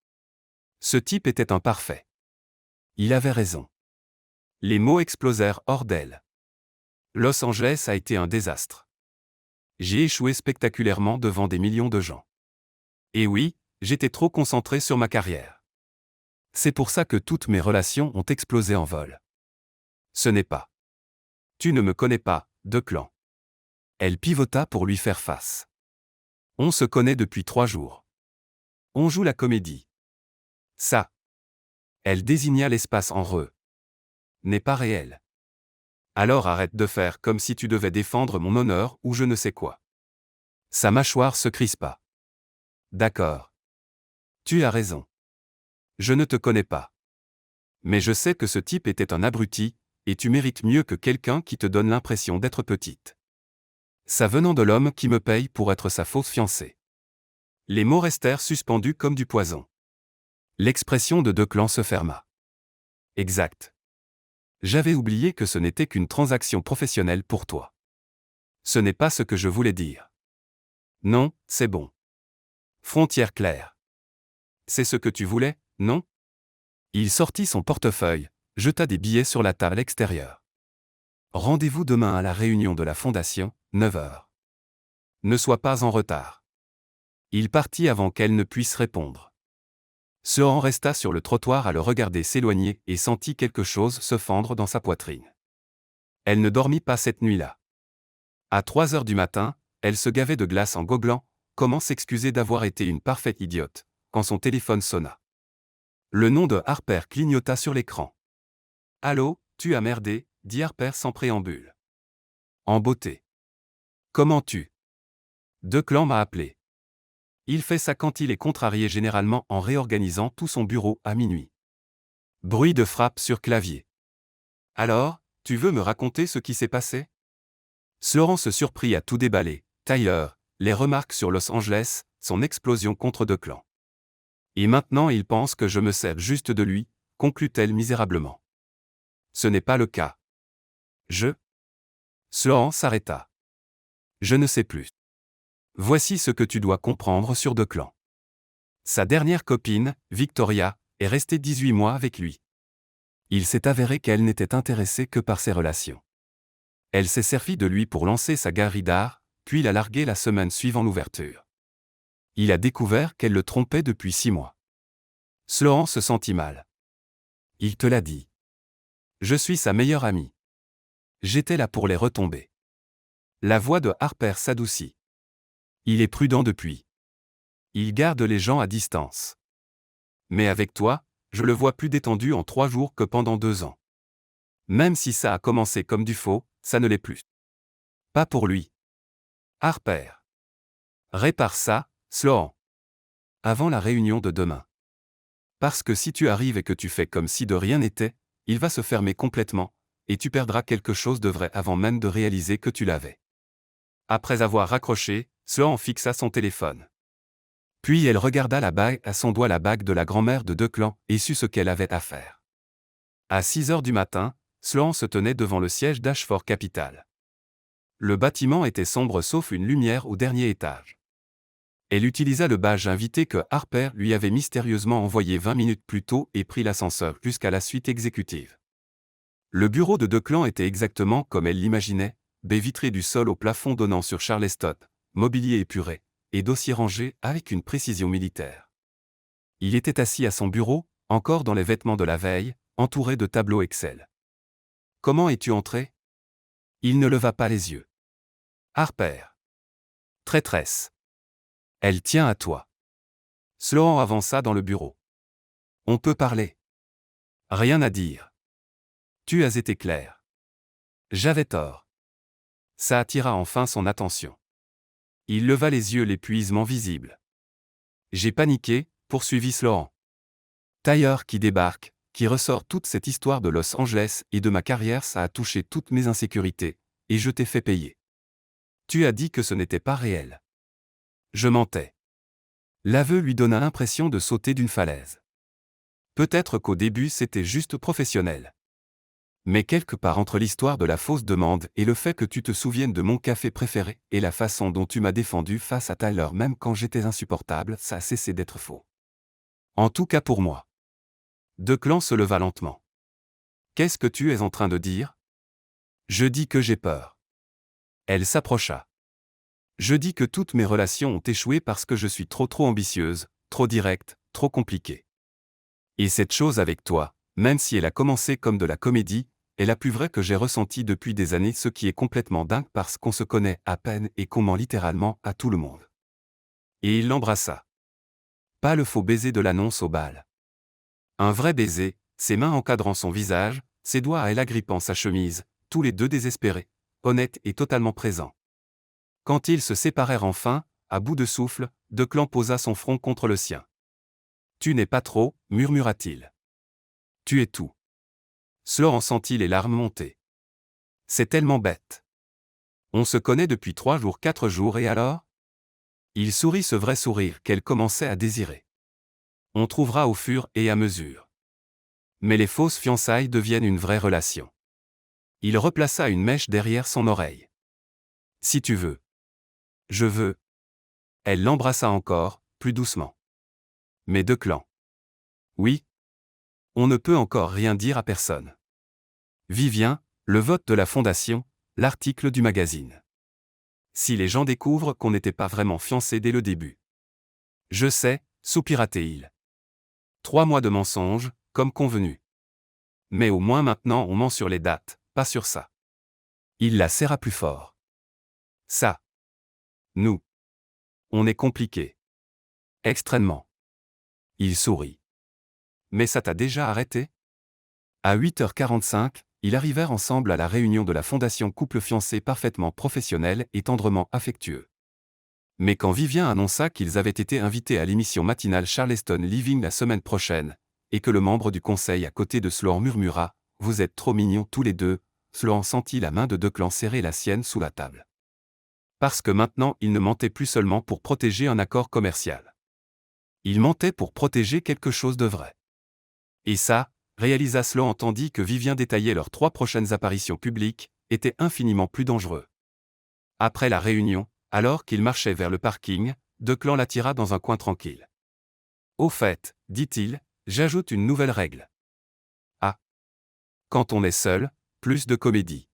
Ce type était un parfait. Il avait raison. Les mots explosèrent hors d'elle. Los Angeles a été un désastre. J'ai échoué spectaculairement devant des millions de gens. Et oui, j'étais trop concentré sur ma carrière. C'est pour ça que toutes mes relations ont explosé en vol. Ce n'est pas. Tu ne me connais pas, Declan. Elle pivota pour lui faire face. On se connaît depuis 3 jours. On joue la comédie. Ça. Elle désigna l'espace en re. N'est pas réel. Alors arrête de faire comme si tu devais défendre mon honneur ou je ne sais quoi. Sa mâchoire se crispa. D'accord. Tu as raison. Je ne te connais pas. Mais je sais que ce type était un abruti, et tu mérites mieux que quelqu'un qui te donne l'impression d'être petite. Ça venant de l'homme qui me paye pour être sa fausse fiancée. Les mots restèrent suspendus comme du poison. L'expression de Declan se ferma. Exact. J'avais oublié que ce n'était qu'une transaction professionnelle pour toi. Ce n'est pas ce que je voulais dire. Non, c'est bon. Frontière claire. C'est ce que tu voulais, non? Il sortit son portefeuille, jeta des billets sur la table extérieure. Rendez-vous demain à la réunion de la fondation, 9 heures. Ne sois pas en retard. Il partit avant qu'elle ne puisse répondre. Sean resta sur le trottoir à le regarder s'éloigner et sentit quelque chose se fendre dans sa poitrine. Elle ne dormit pas cette nuit-là. À 3 heures du matin, elle se gavait de glace en goguelant, comment s'excuser d'avoir été une parfaite idiote, quand son téléphone sonna. Le nom de Harper clignota sur l'écran. « Allô, tu as merdé », dit Harper sans préambule. En beauté. « Comment tu ? Declan m'a appelé. Il fait ça quand il est contrarié généralement en réorganisant tout son bureau à minuit. » Bruit de frappe sur clavier. « Alors, tu veux me raconter ce qui s'est passé ?» Sloan se surprit à tout déballer, Tyler, les remarques sur Los Angeles, son explosion contre Declan. « Et maintenant il pense que je me sers juste de lui », conclut-elle misérablement. « Ce n'est pas le cas. » Sloan s'arrêta. « Je ne sais plus. Voici ce que tu dois comprendre sur Declan. Sa dernière copine, Victoria, est restée 18 mois avec lui. Il s'est avéré qu'elle n'était intéressée que par ses relations. Elle s'est servie de lui pour lancer sa galerie d'art, puis l'a largué la semaine suivant l'ouverture. Il a découvert qu'elle le trompait depuis 6 mois. Sloan se sentit mal. Il te l'a dit. Je suis sa meilleure amie. J'étais là pour les retomber. La voix de Harper s'adoucit. Il est prudent depuis. Il garde les gens à distance. Mais avec toi, je le vois plus détendu en 3 jours que pendant 2 ans. Même si ça a commencé comme du faux, ça ne l'est plus. Pas pour lui. Harper. Répare ça, Sloan. Avant la réunion de demain. Parce que si tu arrives et que tu fais comme si de rien n'était, il va se fermer complètement, et tu perdras quelque chose de vrai avant même de réaliser que tu l'avais. Après avoir raccroché, Sloan fixa son téléphone. Puis elle regarda la bague à son doigt, la bague de la grand-mère de Declan, et sut ce qu'elle avait à faire. À 6 heures du matin, Sloan se tenait devant le siège d'Ashford Capital. Le bâtiment était sombre sauf une lumière au dernier étage. Elle utilisa le badge invité que Harper lui avait mystérieusement envoyé 20 minutes plus tôt et prit l'ascenseur jusqu'à la suite exécutive. Le bureau de Declan était exactement comme elle l'imaginait, baies vitrées du sol au plafond donnant sur Charleston, mobilier épuré, et dossiers rangés avec une précision militaire. Il était assis à son bureau, encore dans les vêtements de la veille, entouré de tableaux Excel. « Comment es-tu entré ?» Il ne leva pas les yeux. « Harper. Traîtresse. Elle tient à toi. » Sloan avança dans le bureau. « On peut parler. » Rien à dire. Tu as été clair. J'avais tort. Ça attira enfin son attention. Il leva les yeux, l'épuisement visible. J'ai paniqué, poursuivit Sloan. Tyler qui débarque, qui ressort toute cette histoire de Los Angeles et de ma carrière, ça a touché toutes mes insécurités, et je t'ai fait payer. Tu as dit que ce n'était pas réel. Je mentais. L'aveu lui donna l'impression de sauter d'une falaise. Peut-être qu'au début c'était juste professionnel. Mais quelque part entre l'histoire de la fausse demande et le fait que tu te souviennes de mon café préféré et la façon dont tu m'as défendu face à Tyler même quand j'étais insupportable, ça a cessé d'être faux. En tout cas pour moi. Declan se leva lentement. Qu'est-ce que tu es en train de dire ? Je dis que j'ai peur. Elle s'approcha. Je dis que toutes mes relations ont échoué parce que je suis trop ambitieuse, trop directe, trop compliquée. Et cette chose avec toi, même si elle a commencé comme de la comédie, est la plus vraie que j'ai ressentie depuis des années, ce qui est complètement dingue parce qu'on se connaît à peine et qu'on ment littéralement à tout le monde. Et il l'embrassa. Pas le faux baiser de l'annonce au bal. Un vrai baiser, ses mains encadrant son visage, ses doigts à elle agrippant sa chemise, tous les deux désespérés, honnêtes et totalement présents. Quand ils se séparèrent enfin, à bout de souffle, Declan posa son front contre le sien. « Tu n'es pas trop », murmura-t-il. « Tu es tout. » Sloan sentit les larmes monter. C'est tellement bête. On se connaît depuis 3 jours, 4 jours et alors ? Il sourit ce vrai sourire qu'elle commençait à désirer. On trouvera au fur et à mesure. Mais les fausses fiançailles deviennent une vraie relation. Il replaça une mèche derrière son oreille. Si tu veux. Je veux. Elle l'embrassa encore, plus doucement. Mais Declan. Oui. On ne peut encore rien dire à personne. Vivien, le vote de la fondation, l'article du magazine. Si les gens découvrent qu'on n'était pas vraiment fiancés dès le début. Je sais, soupira-t-il. 3 mois de mensonges, comme convenu. Mais au moins maintenant on ment sur les dates, pas sur ça. Il la serra plus fort. Ça. Nous. On est compliqué. Extrêmement. Il sourit. Mais ça t'a déjà arrêté ? À 8h45, ils arrivèrent ensemble à la réunion de la fondation couple fiancé parfaitement professionnel et tendrement affectueux. Mais quand Vivien annonça qu'ils avaient été invités à l'émission matinale Charleston Living la semaine prochaine, et que le membre du conseil à côté de Sloan murmura « Vous êtes trop mignons tous les deux », Sloan sentit la main de Declan serrer la sienne sous la table. Parce que maintenant il ne mentait plus seulement pour protéger un accord commercial. Il mentait pour protéger quelque chose de vrai. Et ça, réalisa Sloan tandis que Vivien détaillait leurs 3 prochaines apparitions publiques, était infiniment plus dangereux. Après la réunion, alors qu'il marchait vers le parking, Declan l'attira dans un coin tranquille. « Au fait, dit-il, j'ajoute une nouvelle règle. Ah. Quand on est seul, plus de comédie. »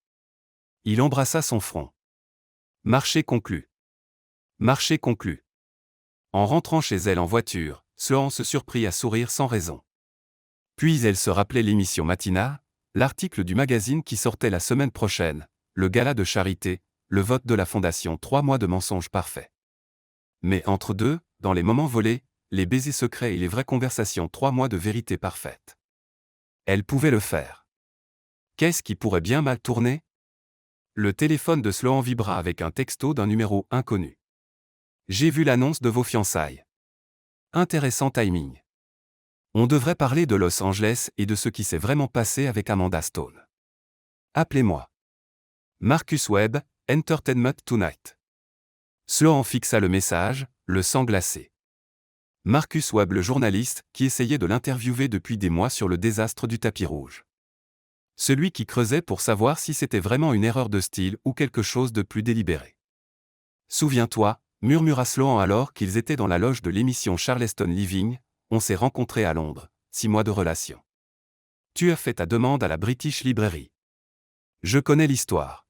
Il embrassa son front. Marché conclu. Marché conclu. En rentrant chez elle en voiture, Sloan se surprit à sourire sans raison. Puis elle se rappelait l'émission matinale, l'article du magazine qui sortait la semaine prochaine, le gala de charité, le vote de la fondation 3 mois de mensonges parfaits. Mais entre deux, dans les moments volés, les baisers secrets et les vraies conversations 3 mois de vérité parfaite. Elle pouvait le faire. Qu'est-ce qui pourrait bien mal tourner ? Le téléphone de Sloan vibra avec un texto d'un numéro inconnu. J'ai vu l'annonce de vos fiançailles. Intéressant timing. On devrait parler de Los Angeles et de ce qui s'est vraiment passé avec Amanda Stone. Appelez-moi. Marcus Webb, Entertainment Tonight. Sloan fixa le message, le sang glacé. Marcus Webb, le journaliste, qui essayait de l'interviewer depuis des mois sur le désastre du tapis rouge. Celui qui creusait pour savoir si c'était vraiment une erreur de style ou quelque chose de plus délibéré. Souviens-toi, murmura Sloan alors qu'ils étaient dans la loge de l'émission Charleston Living, on s'est rencontrés à Londres, 6 mois de relation. Tu as fait ta demande à la British Library. Je connais l'histoire.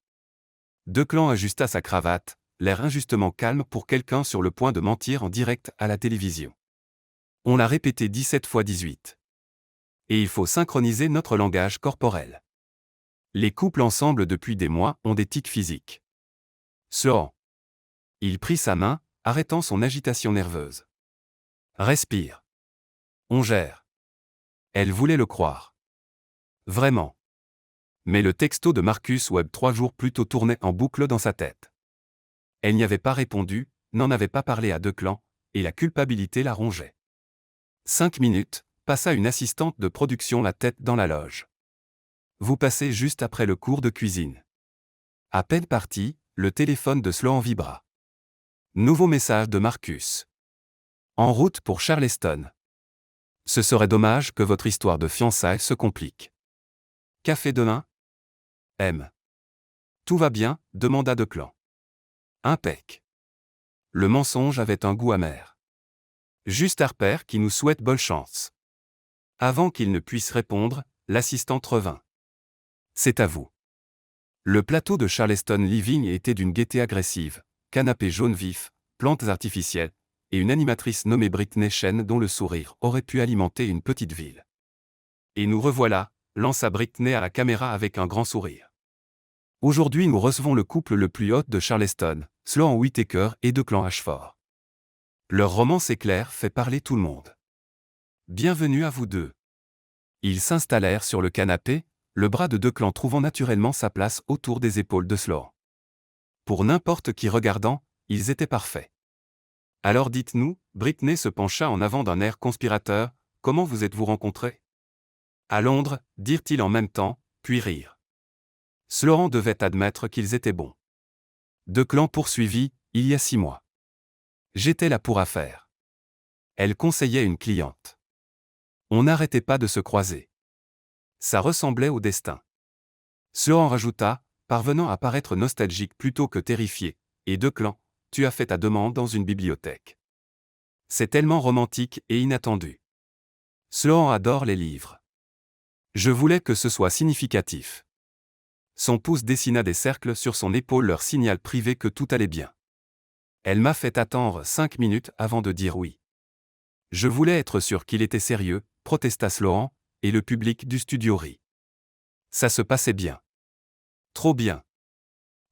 Declan ajusta sa cravate, l'air injustement calme pour quelqu'un sur le point de mentir en direct à la télévision. On l'a répété 17 fois 18. Et il faut synchroniser notre langage corporel. Les couples ensemble depuis des mois ont des tics physiques. Sloan. Il prit sa main, arrêtant son agitation nerveuse. Respire. On gère. Elle voulait le croire. Vraiment. Mais le texto de Marcus Webb 3 jours plus tôt tournait en boucle dans sa tête. Elle n'y avait pas répondu, n'en avait pas parlé à Declan, et la culpabilité la rongeait. 5 minutes, passa une assistante de production la tête dans la loge. Vous passez juste après le cours de cuisine. À peine parti, le téléphone de Sloan vibra. Nouveau message de Marcus. En route pour Charleston. Ce serait dommage que votre histoire de fiançailles se complique. Café demain ? M. Tout va bien ? Demanda Declan. Impec. Le mensonge avait un goût amer. Juste Harper qui nous souhaite bonne chance. Avant qu'il ne puisse répondre, l'assistante revint. C'est à vous. Le plateau de Charleston Living était d'une gaieté agressive, canapé jaune vif, plantes artificielles, et une animatrice nommée Britney Chen dont le sourire aurait pu alimenter une petite ville. Et nous revoilà, lança Britney à la caméra avec un grand sourire. Aujourd'hui nous recevons le couple le plus hot de Charleston, Sloan Whittaker et Declan Ashford. Leur romance éclair fait parler tout le monde. Bienvenue à vous deux. Ils s'installèrent sur le canapé, le bras de Declan trouvant naturellement sa place autour des épaules de Sloan. Pour n'importe qui regardant, ils étaient parfaits. Alors dites-nous, Britney se pencha en avant d'un air conspirateur, comment vous êtes-vous rencontrés ? À Londres, dirent-ils en même temps, puis rirent. Sloan devait admettre qu'ils étaient bons. Declan poursuivit, il y a 6 mois. J'étais là pour affaires. Elle conseillait une cliente. On n'arrêtait pas de se croiser. Ça ressemblait au destin. Sloan rajouta, parvenant à paraître nostalgique plutôt que terrifié, et Declan, tu as fait ta demande dans une bibliothèque. C'est tellement romantique et inattendu. Sloan adore les livres. Je voulais que ce soit significatif. Son pouce dessina des cercles sur son épaule, leur signal privé que tout allait bien. Elle m'a fait attendre 5 minutes avant de dire oui. Je voulais être sûr qu'il était sérieux, protesta Sloan, et le public du studio rit. Ça se passait bien. Trop bien.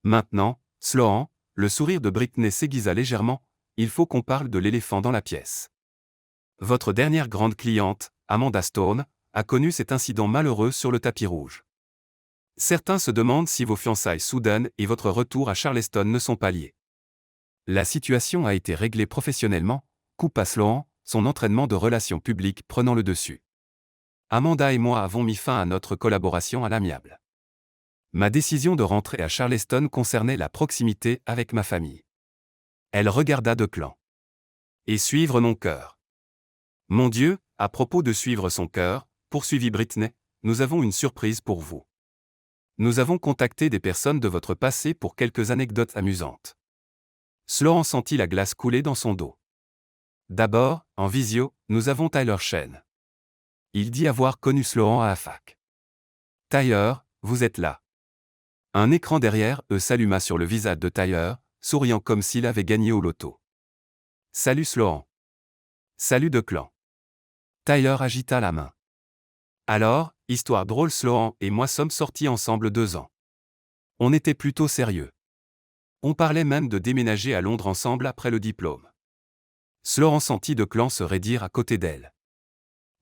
Maintenant, Sloan, le sourire de Britney s'aiguisa légèrement, il faut qu'on parle de l'éléphant dans la pièce. Votre dernière grande cliente, Amanda Stone, a connu cet incident malheureux sur le tapis rouge. Certains se demandent si vos fiançailles soudaines et votre retour à Charleston ne sont pas liés. La situation a été réglée professionnellement, coupa Sloan, son entraînement de relations publiques prenant le dessus. Amanda et moi avons mis fin à notre collaboration à l'amiable. Ma décision de rentrer à Charleston concernait la proximité avec ma famille. Elle regarda Declan. Et suivre mon cœur. Mon Dieu, à propos de suivre son cœur, poursuivit Britney, nous avons une surprise pour vous. Nous avons contacté des personnes de votre passé pour quelques anecdotes amusantes. Sloan sentit la glace couler dans son dos. D'abord, en visio, nous avons Tyler Chen. Il dit avoir connu Sloan à la fac. Tyler, vous êtes là. Un écran derrière eux s'alluma sur le visage de Tyler, souriant comme s'il avait gagné au loto. Salut Sloan. Salut Declan. Tyler agita la main. Alors, histoire drôle, Sloan et moi sommes sortis ensemble 2 ans. On était plutôt sérieux. On parlait même de déménager à Londres ensemble après le diplôme. Sloan sentit Declan se raidir à côté d'elle.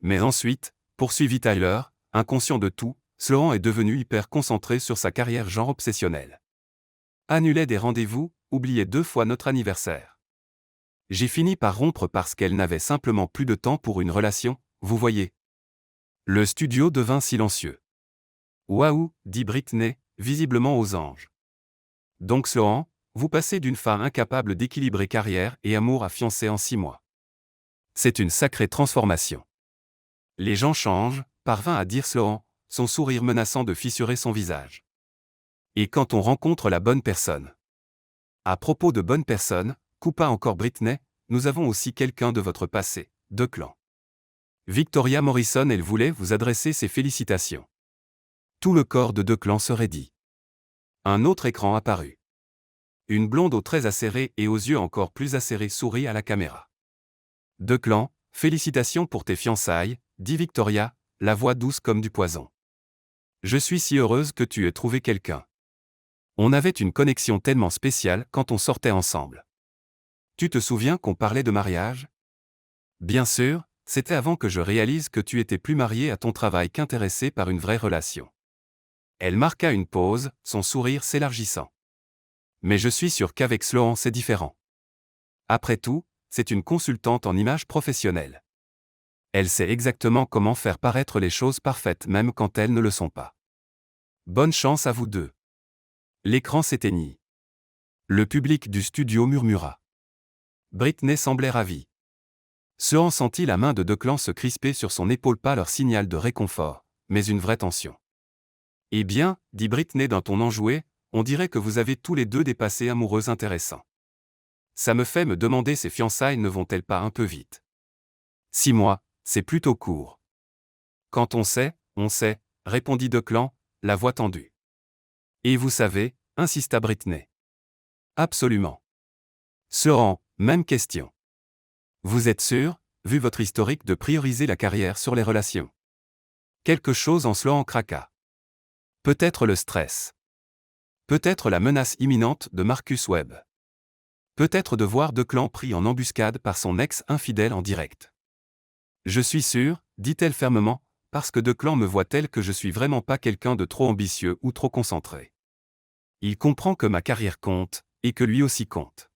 Mais ensuite, poursuivit Tyler, inconscient de tout, Sloan est devenu hyper concentré sur sa carrière genre obsessionnelle. Annulait des rendez-vous, oubliait 2 fois notre anniversaire. J'ai fini par rompre parce qu'elle n'avait simplement plus de temps pour une relation, vous voyez. Le studio devint silencieux. Waouh, dit Britney, visiblement aux anges. Donc Sloan, vous passez d'une femme incapable d'équilibrer carrière et amour à fiancée en 6 mois. C'est une sacrée transformation. Les gens changent, parvint à dire Sloan, son sourire menaçant de fissurer son visage. Et quand on rencontre la bonne personne. À propos de bonne personne, coupa encore Britney, nous avons aussi quelqu'un de votre passé, Declan. Victoria Morrison, elle voulait vous adresser ses félicitations. Tout le corps de Declan se raidit. Un autre écran apparut. Une blonde aux traits acérés et aux yeux encore plus acérés sourit à la caméra. Declan, félicitations pour tes fiançailles, dit Victoria, la voix douce comme du poison. Je suis si heureuse que tu aies trouvé quelqu'un. On avait une connexion tellement spéciale quand on sortait ensemble. Tu te souviens qu'on parlait de mariage? Bien sûr, c'était avant que je réalise que tu étais plus marié à ton travail qu'intéressé par une vraie relation. Elle marqua une pause, son sourire s'élargissant. Mais je suis sûr qu'avec Sloan c'est différent. Après tout, c'est une consultante en images professionnelles. Elle sait exactement comment faire paraître les choses parfaites même quand elles ne le sont pas. Bonne chance à vous deux. L'écran s'éteignit. Le public du studio murmura. Britney semblait ravie. Sloan sentit la main de Declan se crisper sur son épaule, pas leur signal de réconfort, mais une vraie tension. Eh bien, dit Britney d'un ton enjoué, on dirait que vous avez tous les deux des passés amoureux intéressants. Ça me fait me demander ces fiançailles ne vont-elles pas un peu vite? 6 mois, c'est plutôt court. Quand on sait, répondit Declan, la voix tendue. Et vous savez, insista Britney. Absolument. Sloan, même question. Vous êtes sûr, vu votre historique, de prioriser la carrière sur les relations? Quelque chose en Sloan craqua. Peut-être le stress. Peut-être la menace imminente de Marcus Webb. Peut-être de voir Declan pris en embuscade par son ex infidèle en direct. Je suis sûr, dit-elle fermement, parce que Declan me voit tel que je suis vraiment pas quelqu'un de trop ambitieux ou trop concentré. Il comprend que ma carrière compte, et que lui aussi compte.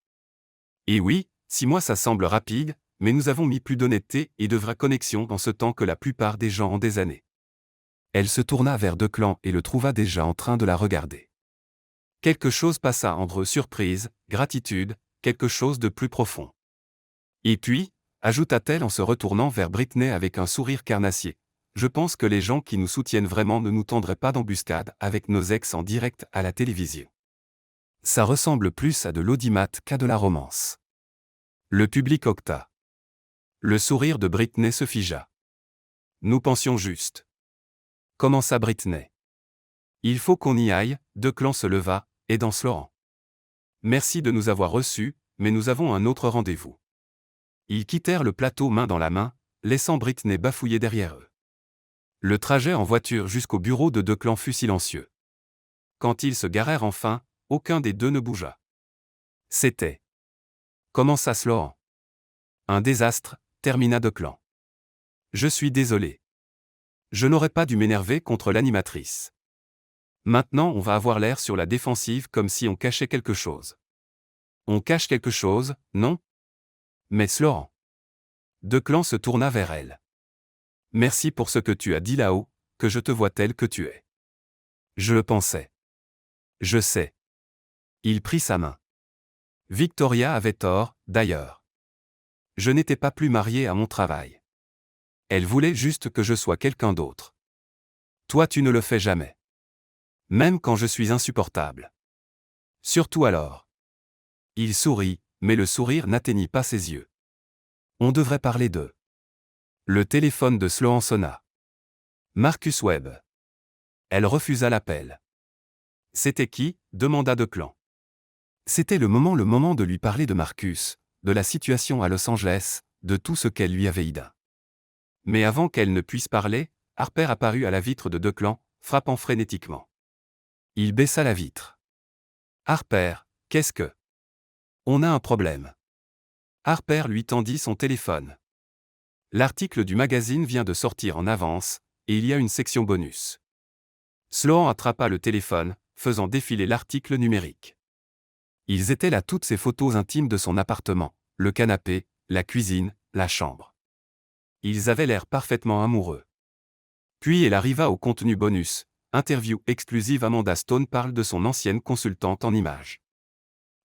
Et oui, 6 mois ça semble rapide, mais nous avons mis plus d'honnêteté et de vraie connexion dans ce temps que la plupart des gens ont des années. Elle se tourna vers Declan et le trouva déjà en train de la regarder. Quelque chose passa entre surprise, gratitude, quelque chose de plus profond. Et puis, ajouta-t-elle en se retournant vers Britney avec un sourire carnassier, je pense que les gens qui nous soutiennent vraiment ne nous tendraient pas d'embuscade avec nos ex en direct à la télévision. Ça ressemble plus à de l'audimat qu'à de la romance. Le public octa. Le sourire de Britney se figea. Nous pensions juste. Commença Britney. Il faut qu'on y aille, Declan se leva, aidant Laurent. Merci de nous avoir reçus, mais nous avons un autre rendez-vous. Ils quittèrent le plateau main dans la main, laissant Britney bafouiller derrière eux. Le trajet en voiture jusqu'au bureau de Declan fut silencieux. Quand ils se garèrent enfin, aucun des deux ne bougea. C'était. Commença Laurent. Un désastre, termina Declan. Je suis désolé. Je n'aurais pas dû m'énerver contre l'animatrice. Maintenant on va avoir l'air sur la défensive comme si on cachait quelque chose. On cache quelque chose, non? Mais Laurent. Declan se tourna vers elle. Merci pour ce que tu as dit là-haut, que je te vois tel que tu es. Je le pensais. Je sais. Il prit sa main. Victoria avait tort, d'ailleurs. Je n'étais pas plus marié à mon travail. Elle voulait juste que je sois quelqu'un d'autre. Toi tu ne le fais jamais. Même quand je suis insupportable. Surtout alors. Il sourit, mais le sourire n'atteignit pas ses yeux. On devrait parler d'eux. Le téléphone de Sloan sonna. Marcus Webb. Elle refusa l'appel. C'était qui? Demanda Declan. C'était le moment de lui parler de Marcus, de la situation à Los Angeles, de tout ce qu'elle lui avait dit. Mais avant qu'elle ne puisse parler, Harper apparut à la vitre de Declan, frappant frénétiquement. Il baissa la vitre. Harper, qu'est-ce que? On a un problème. Harper lui tendit son téléphone. L'article du magazine vient de sortir en avance, et il y a une section bonus. Sloan attrapa le téléphone, faisant défiler l'article numérique. Ils étaient là toutes ces photos intimes de son appartement, le canapé, la cuisine, la chambre. Ils avaient l'air parfaitement amoureux. Puis elle arriva au contenu bonus, interview exclusive. Amanda Stone parle de son ancienne consultante en images.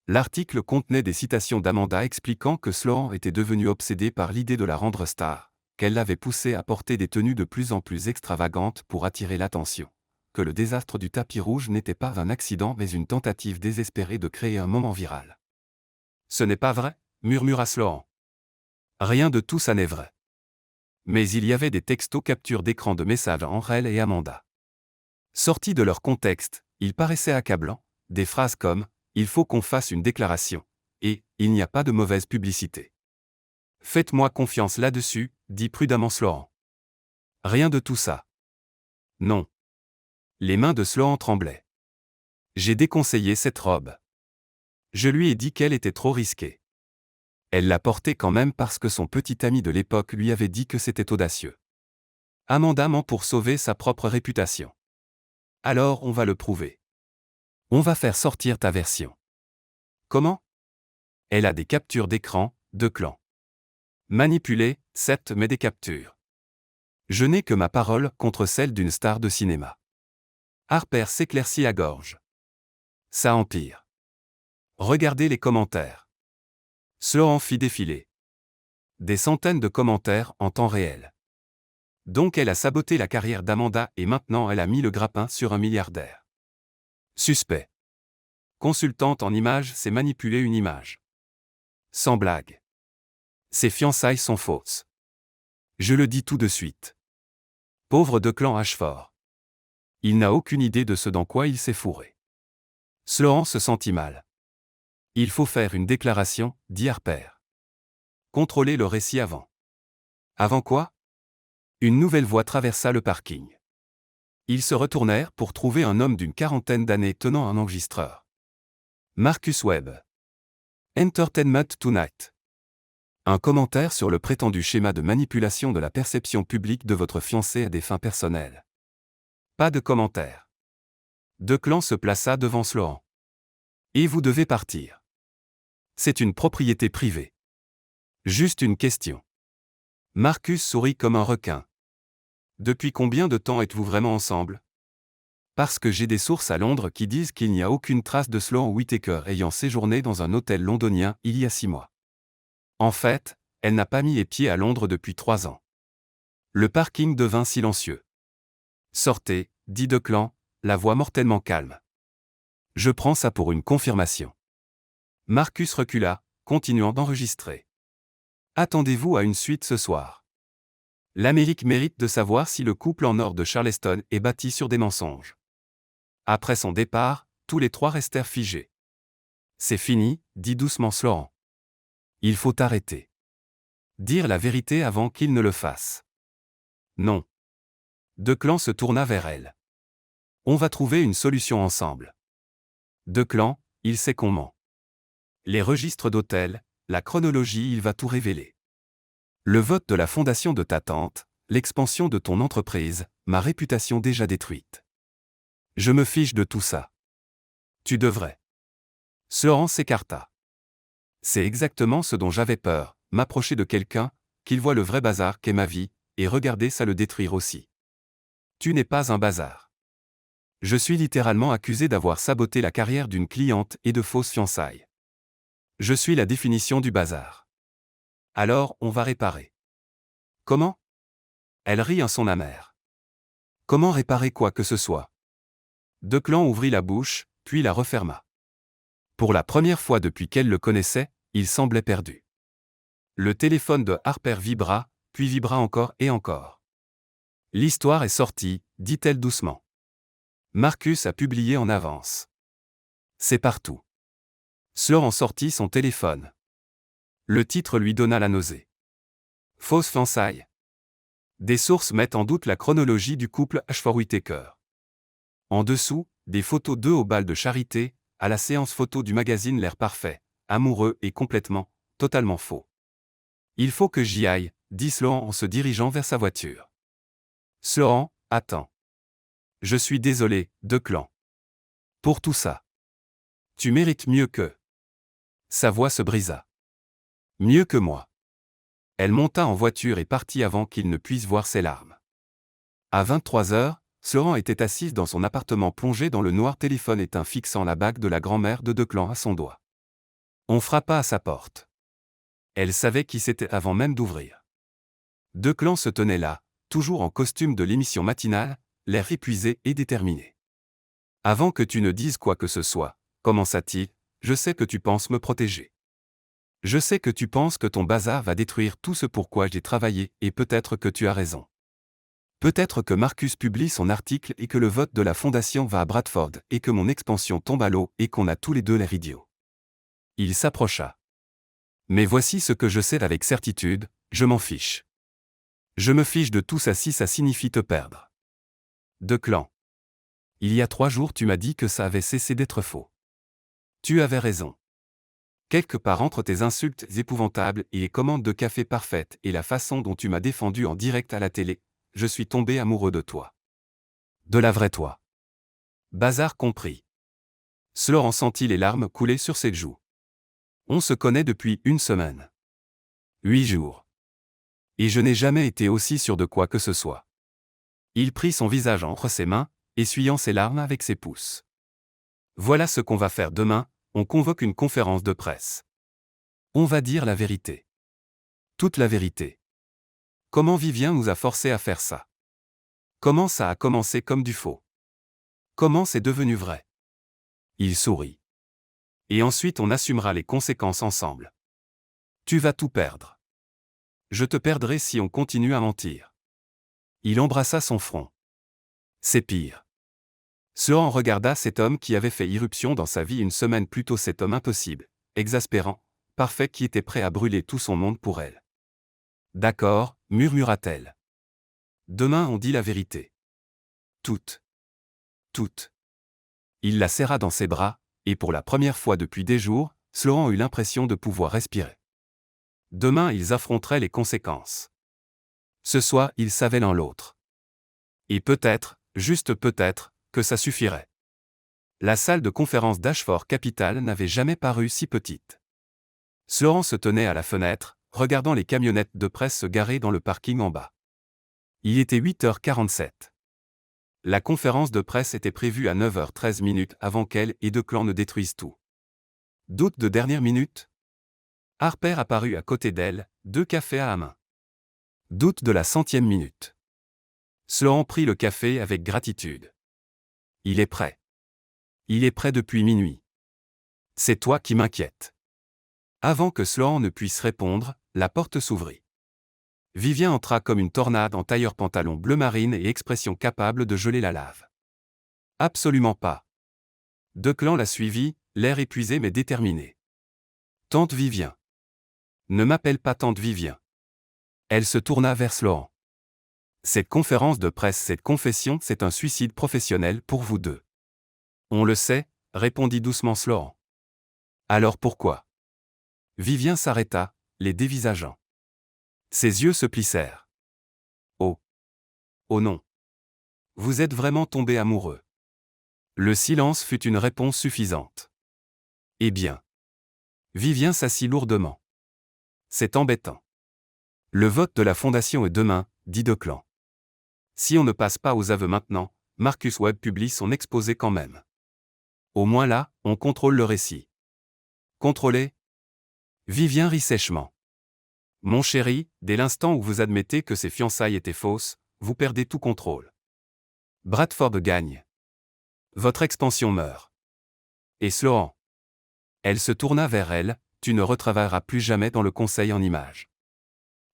L'article contenait des citations d'Amanda expliquant que Sloan était devenu obsédé par l'idée de la rendre star, qu'elle l'avait poussé à porter des tenues de plus en plus extravagantes pour attirer l'attention, que le désastre du tapis rouge n'était pas un accident mais une tentative désespérée de créer un moment viral. Ce n'est pas vrai, murmura Sloan. Rien de tout ça n'est vrai. Mais il y avait des textos captures d'écran de messages entre elle et Amanda. Sortis de leur contexte, ils paraissaient accablants, des phrases comme « il faut qu'on fasse une déclaration » et « il n'y a pas de mauvaise publicité ». Faites-moi confiance là-dessus, dit prudemment Sloan. Rien de tout ça. Non. Les mains de Sloan tremblaient. J'ai déconseillé cette robe. Je lui ai dit qu'elle était trop risquée. Elle l'a portée quand même parce que son petit ami de l'époque lui avait dit que c'était audacieux. Amanda ment pour sauver sa propre réputation. Alors on va le prouver. On va faire sortir ta version. Comment? Elle a des captures d'écran, Declan. Manipulées, certes, mais des captures. Je n'ai que ma parole contre celle d'une star de cinéma. Harper s'éclaircit la gorge. Ça empire. Regardez les commentaires. Sloan fit défiler. Des centaines de commentaires en temps réel. Donc elle a saboté la carrière d'Amanda et maintenant elle a mis le grappin sur un milliardaire. Suspect. Consultante en images, c'est manipuler une image. Sans blague. Ses fiançailles sont fausses. Je le dis tout de suite. Pauvre Declan Ashford. Il n'a aucune idée de ce dans quoi il s'est fourré. Sloan se sentit mal. Il faut faire une déclaration, dit Harper. Contrôlez le récit avant. Avant quoi? Une nouvelle voix traversa le parking. Ils se retournèrent pour trouver un homme d'une quarantaine d'années tenant un enregistreur. Marcus Webb. Entertainment Tonight. Un commentaire sur le prétendu schéma de manipulation de la perception publique de votre fiancé à des fins personnelles. Pas de commentaire. Declan se plaça devant Sloan. Et vous devez partir. C'est une propriété privée. Juste une question. Marcus sourit comme un requin. Depuis combien de temps êtes-vous vraiment ensemble? Parce que j'ai des sources à Londres qui disent qu'il n'y a aucune trace de Sloan Whittaker ayant séjourné dans un hôtel londonien il y a 6 mois. En fait, elle n'a pas mis les pieds à Londres depuis 3 ans. Le parking devint silencieux. Sortez, dit Declan, la voix mortellement calme. Je prends ça pour une confirmation. Marcus recula, continuant d'enregistrer. Attendez-vous à une suite ce soir. L'Amérique mérite de savoir si le couple en or de Charleston est bâti sur des mensonges. Après son départ, tous les trois restèrent figés. C'est fini, dit doucement Sloan. Il faut arrêter. Dire la vérité avant qu'il ne le fasse. Non. Declan se tourna vers elle. On va trouver une solution ensemble. Declan, il sait qu'on ment. Les registres d'hôtel, la chronologie, il va tout révéler. Le vote de la fondation de ta tante, l'expansion de ton entreprise, ma réputation déjà détruite. Je me fiche de tout ça. Tu devrais. Sloan s'écarta. C'est exactement ce dont j'avais peur, m'approcher de quelqu'un, qu'il voit le vrai bazar qu'est ma vie, et regarder ça le détruire aussi. Tu n'es pas un bazar. Je suis littéralement accusé d'avoir saboté la carrière d'une cliente et de fausses fiançailles. Je suis la définition du bazar. Alors, on va réparer. Comment? Elle rit un son amer. Comment réparer quoi que ce soit? Declan ouvrit la bouche, puis la referma. Pour la première fois depuis qu'elle le connaissait, il semblait perdu. Le téléphone de Harper vibra, puis vibra encore et encore. L'histoire est sortie, dit-elle doucement. Marcus a publié en avance. C'est partout. Sloan sortit son téléphone. Le titre lui donna la nausée. Fausse fiançailles. Des sources mettent en doute la chronologie du couple Ashford-Whittaker. En dessous, des photos d'eux au bal de charité, à la séance photo du magazine L'air parfait, amoureux et complètement, totalement faux. Il faut que j'y aille, dit Sloan en se dirigeant vers sa voiture. Sloan, attends. Je suis désolé, Declan. Pour tout ça. Tu mérites mieux que. Sa voix se brisa. Mieux que moi. Elle monta en voiture et partit avant qu'il ne puisse voir ses larmes. À 23 heures, Sloan était assise dans son appartement plongé dans le noir, téléphone éteint, fixant la bague de la grand-mère de Declan à son doigt. On frappa à sa porte. Elle savait qui c'était avant même d'ouvrir. Declan se tenait là, toujours en costume de l'émission matinale, l'air épuisé et déterminé. Avant que tu ne dises quoi que ce soit, commença-t-il, je sais que tu penses me protéger. Je sais que tu penses que ton bazar va détruire tout ce pour quoi j'ai travaillé, et peut-être que tu as raison. Peut-être que Marcus publie son article et que le vote de la fondation va à Bradford et que mon expansion tombe à l'eau et qu'on a tous les deux l'air idiots. Il s'approcha. Mais voici ce que je sais avec certitude, je m'en fiche. Je me fiche de tout ça si ça signifie te perdre. Declan. Il y a 3 jours tu m'as dit que ça avait cessé d'être faux. Tu avais raison. Quelque part entre tes insultes épouvantables et les commandes de café parfaites et la façon dont tu m'as défendu en direct à la télé, je suis tombé amoureux de toi. De la vraie toi. Bazar compris. Sloan sentit les larmes couler sur ses joues. On se connaît depuis 1 semaine. 8 jours. Et je n'ai jamais été aussi sûr de quoi que ce soit. Il prit son visage entre ses mains, essuyant ses larmes avec ses pouces. Voilà ce qu'on va faire demain, on convoque une conférence de presse. On va dire la vérité. Toute la vérité. Comment Vivien nous a forcés à faire ça? Comment ça a commencé comme du faux? Comment c'est devenu vrai? Il sourit. Et ensuite on assumera les conséquences ensemble. Tu vas tout perdre. Je te perdrai si on continue à mentir. Il embrassa son front. C'est pire. Sloan regarda cet homme qui avait fait irruption dans sa vie 1 semaine plus tôt, cet homme impossible, exaspérant, parfait, qui était prêt à brûler tout son monde pour elle. D'accord, murmura-t-elle. Demain on dit la vérité. Toute. Toute. Il la serra dans ses bras, et pour la première fois depuis des jours, Sloan eut l'impression de pouvoir respirer. Demain ils affronteraient les conséquences. Ce soir ils savaient l'un l'autre. Et peut-être, juste peut-être, que ça suffirait. La salle de conférence d'Ashford Capital n'avait jamais paru si petite. Sloan se tenait à la fenêtre, regardant les camionnettes de presse se garer dans le parking en bas. Il était 8h47. La conférence de presse était prévue à 9h13 avant qu'elle et Declan ne détruisent tout. Doute de dernière minute? Harper apparut à côté d'elle, 2 cafés à la main. Doute de la 100e minute. Sloan prit le café avec gratitude. Il est prêt. Il est prêt depuis minuit. C'est toi qui m'inquiète. Avant que Sloan ne puisse répondre, la porte s'ouvrit. Vivien entra comme une tornade en tailleur-pantalon bleu marine et expression capable de geler la lave. Absolument pas. Declan la suivit, l'air épuisé mais déterminé. Tante Vivien. Ne m'appelle pas tante Vivien. Elle se tourna vers Sloan. Cette conférence de presse, cette confession, c'est un suicide professionnel pour vous deux. On le sait, répondit doucement Sloan. Alors pourquoi? Vivien s'arrêta, les dévisageant. Ses yeux se plissèrent. Oh. Oh non. Vous êtes vraiment tombé amoureux. Le silence fut une réponse suffisante. Eh bien. Vivien s'assit lourdement. C'est embêtant. Le vote de la fondation est demain, dit Declan. Si on ne passe pas aux aveux maintenant, Marcus Webb publie son exposé quand même. Au moins là, on contrôle le récit. Contrôler? Vivien rit sèchement. Mon chéri, dès l'instant où vous admettez que ces fiançailles étaient fausses, vous perdez tout contrôle. Bradford gagne. Votre expansion meurt. Et Sloan. Elle se tourna vers elle, tu ne retravailleras plus jamais dans le conseil en images.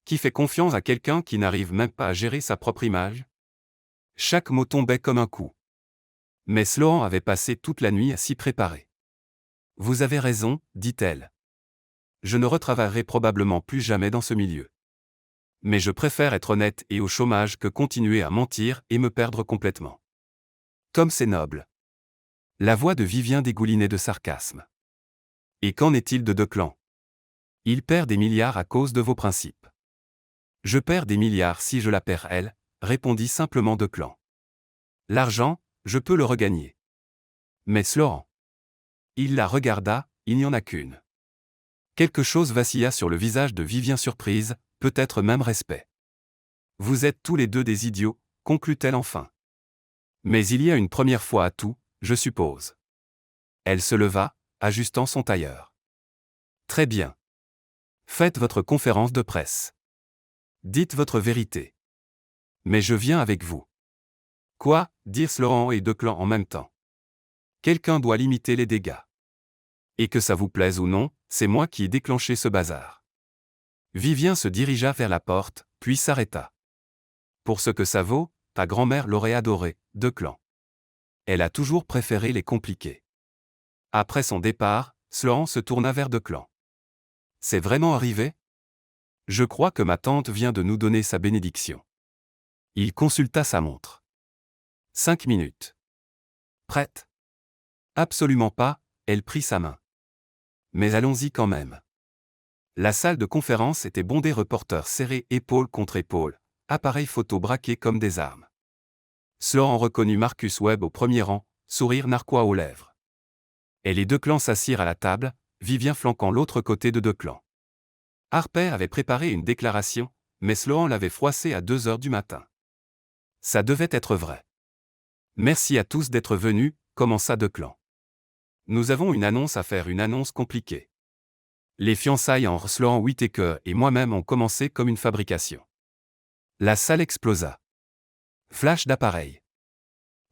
Qui fait confiance à quelqu'un qui n'arrive même pas à gérer sa propre image? Chaque mot tombait comme un coup. Mais Sloan avait passé toute la nuit à s'y préparer. Vous avez raison, dit-elle. Je ne retravaillerai probablement plus jamais dans ce milieu. Mais je préfère être honnête et au chômage que continuer à mentir et me perdre complètement. Comme c'est noble. La voix de Vivien dégoulinait de sarcasme. Et qu'en est-il de Declan? Il perd des milliards à cause de vos principes. Je perds des milliards si je la perds elle, répondit simplement Declan. L'argent, je peux le regagner. Mais Sloan. Il la regarda, il n'y en a qu'une. Quelque chose vacilla sur le visage de Vivien surprise, peut-être même respect. Vous êtes tous les deux des idiots, conclut-elle enfin. Mais il y a une première fois à tout, je suppose. Elle se leva, ajustant son tailleur. Très bien. Faites votre conférence de presse. Dites votre vérité. Mais je viens avec vous. Quoi, dirent Sloan et Declan en même temps. Quelqu'un doit limiter les dégâts. Et que ça vous plaise ou non, c'est moi qui ai déclenché ce bazar. Vivien se dirigea vers la porte, puis s'arrêta. Pour ce que ça vaut, ta grand-mère l'aurait adoré, Declan. Elle a toujours préféré les compliqués. Après son départ, Sloan se tourna vers Declan. C'est vraiment arrivé? Je crois que ma tante vient de nous donner sa bénédiction. Il consulta sa montre. 5 minutes. Prête? Absolument pas, elle prit sa main. Mais allons-y quand même. La salle de conférence était bondée reporters serrés épaule contre épaule, appareils photo braqués comme des armes. Sloan reconnut Marcus Webb au premier rang, sourire narquois aux lèvres. Et les deux clans s'assirent à la table, Vivien flanquant l'autre côté de Declan. Harper avait préparé une déclaration, mais Sloan l'avait froissée à 2 heures du matin. Ça devait être vrai. Merci à tous d'être venus, commença Declan. Nous avons une annonce à faire, une annonce compliquée. Les fiançailles entre Sloan Whittaker et moi-même ont commencé comme une fabrication. La salle explosa. Flash d'appareil.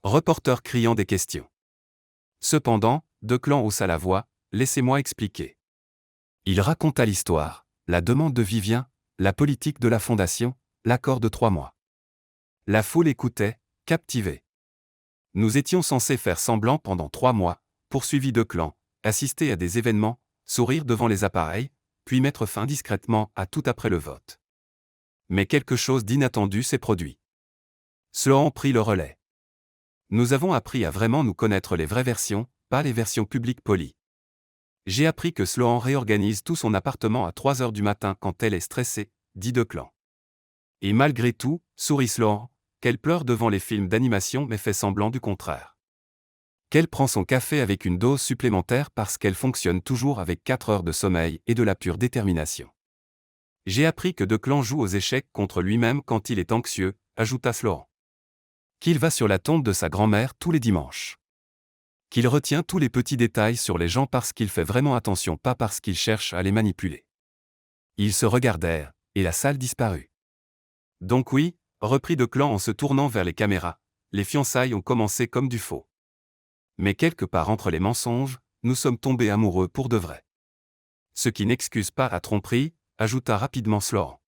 Reporter criant des questions. Cependant, Declan haussa la voix, laissez-moi expliquer. Il raconta l'histoire, la demande de Vivien, la politique de la fondation, l'accord de 3 mois. La foule écoutait, captivée. Nous étions censés faire semblant pendant 3 mois, poursuivit Declan, assister à des événements, sourire devant les appareils, puis mettre fin discrètement à tout après le vote. Mais quelque chose d'inattendu s'est produit. Sloan prit le relais. Nous avons appris à vraiment nous connaître les vraies versions, pas les versions publiques polies. J'ai appris que Sloan réorganise tout son appartement à 3 heures du matin quand elle est stressée, dit Declan. Et malgré tout, sourit Sloan, qu'elle pleure devant les films d'animation mais fait semblant du contraire. Qu'elle prend son café avec une dose supplémentaire parce qu'elle fonctionne toujours avec 4 heures de sommeil et de la pure détermination. J'ai appris que Declan joue aux échecs contre lui-même quand il est anxieux, ajouta Sloan. Qu'il va sur la tombe de sa grand-mère tous les dimanches. Qu'il retient tous les petits détails sur les gens parce qu'il fait vraiment attention, pas parce qu'il cherche à les manipuler. Ils se regardèrent, et la salle disparut. Donc oui, reprit Declan en se tournant vers les caméras, les fiançailles ont commencé comme du faux. Mais quelque part entre les mensonges, nous sommes tombés amoureux pour de vrai. Ce qui n'excuse pas la tromperie, ajouta rapidement Sloan.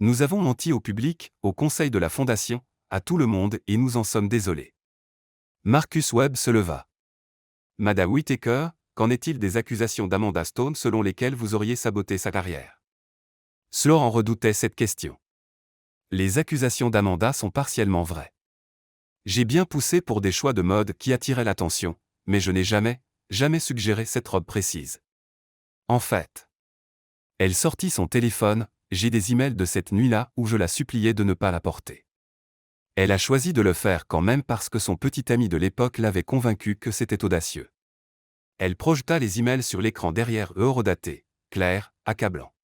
Nous avons menti au public, au conseil de la fondation, à tout le monde et nous en sommes désolés. Marcus Webb se leva. Madame Whittaker, qu'en est-il des accusations d'Amanda Stone selon lesquelles vous auriez saboté sa carrière? Sloan redoutait cette question. Les accusations d'Amanda sont partiellement vraies. J'ai bien poussé pour des choix de mode qui attiraient l'attention, mais je n'ai jamais suggéré cette robe précise. En fait, elle sortit son téléphone, j'ai des emails de cette nuit-là où je la suppliais de ne pas la porter. Elle a choisi de le faire quand même parce que son petit ami de l'époque l'avait convaincu que c'était audacieux. Elle projeta les emails sur l'écran derrière eux horodaté, clair, accablant.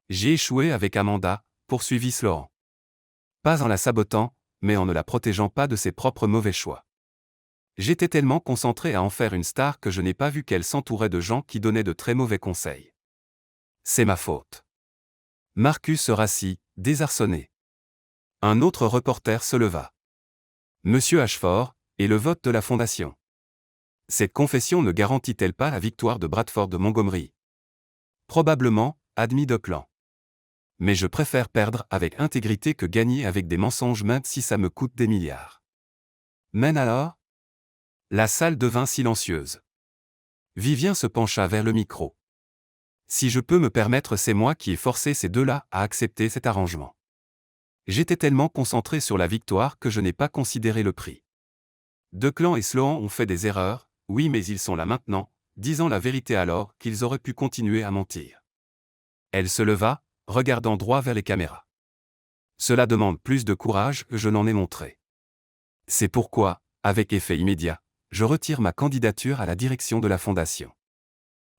J'ai échoué avec Amanda, poursuivit Sloan. Pas en la sabotant, mais en ne la protégeant pas de ses propres mauvais choix. J'étais tellement concentré à en faire une star que je n'ai pas vu qu'elle s'entourait de gens qui donnaient de très mauvais conseils. C'est ma faute. Marcus se rassit, désarçonné. Un autre reporter se leva. Monsieur Ashford, et le vote de la Fondation. Cette confession ne garantit-elle pas la victoire de Bradford de Montgomery? Probablement, admit Declan. Mais je préfère perdre avec intégrité que gagner avec des mensonges même si ça me coûte des milliards. Mais alors? La salle devint silencieuse. Vivien se pencha vers le micro. Si je peux me permettre, c'est moi qui ai forcé ces deux-là à accepter cet arrangement. J'étais tellement concentré sur la victoire que je n'ai pas considéré le prix. Declan et Sloan ont fait des erreurs, oui, mais ils sont là maintenant, disant la vérité alors qu'ils auraient pu continuer à mentir. Elle se leva, regardant droit vers les caméras. Cela demande plus de courage que je n'en ai montré. C'est pourquoi, avec effet immédiat, je retire ma candidature à la direction de la Fondation.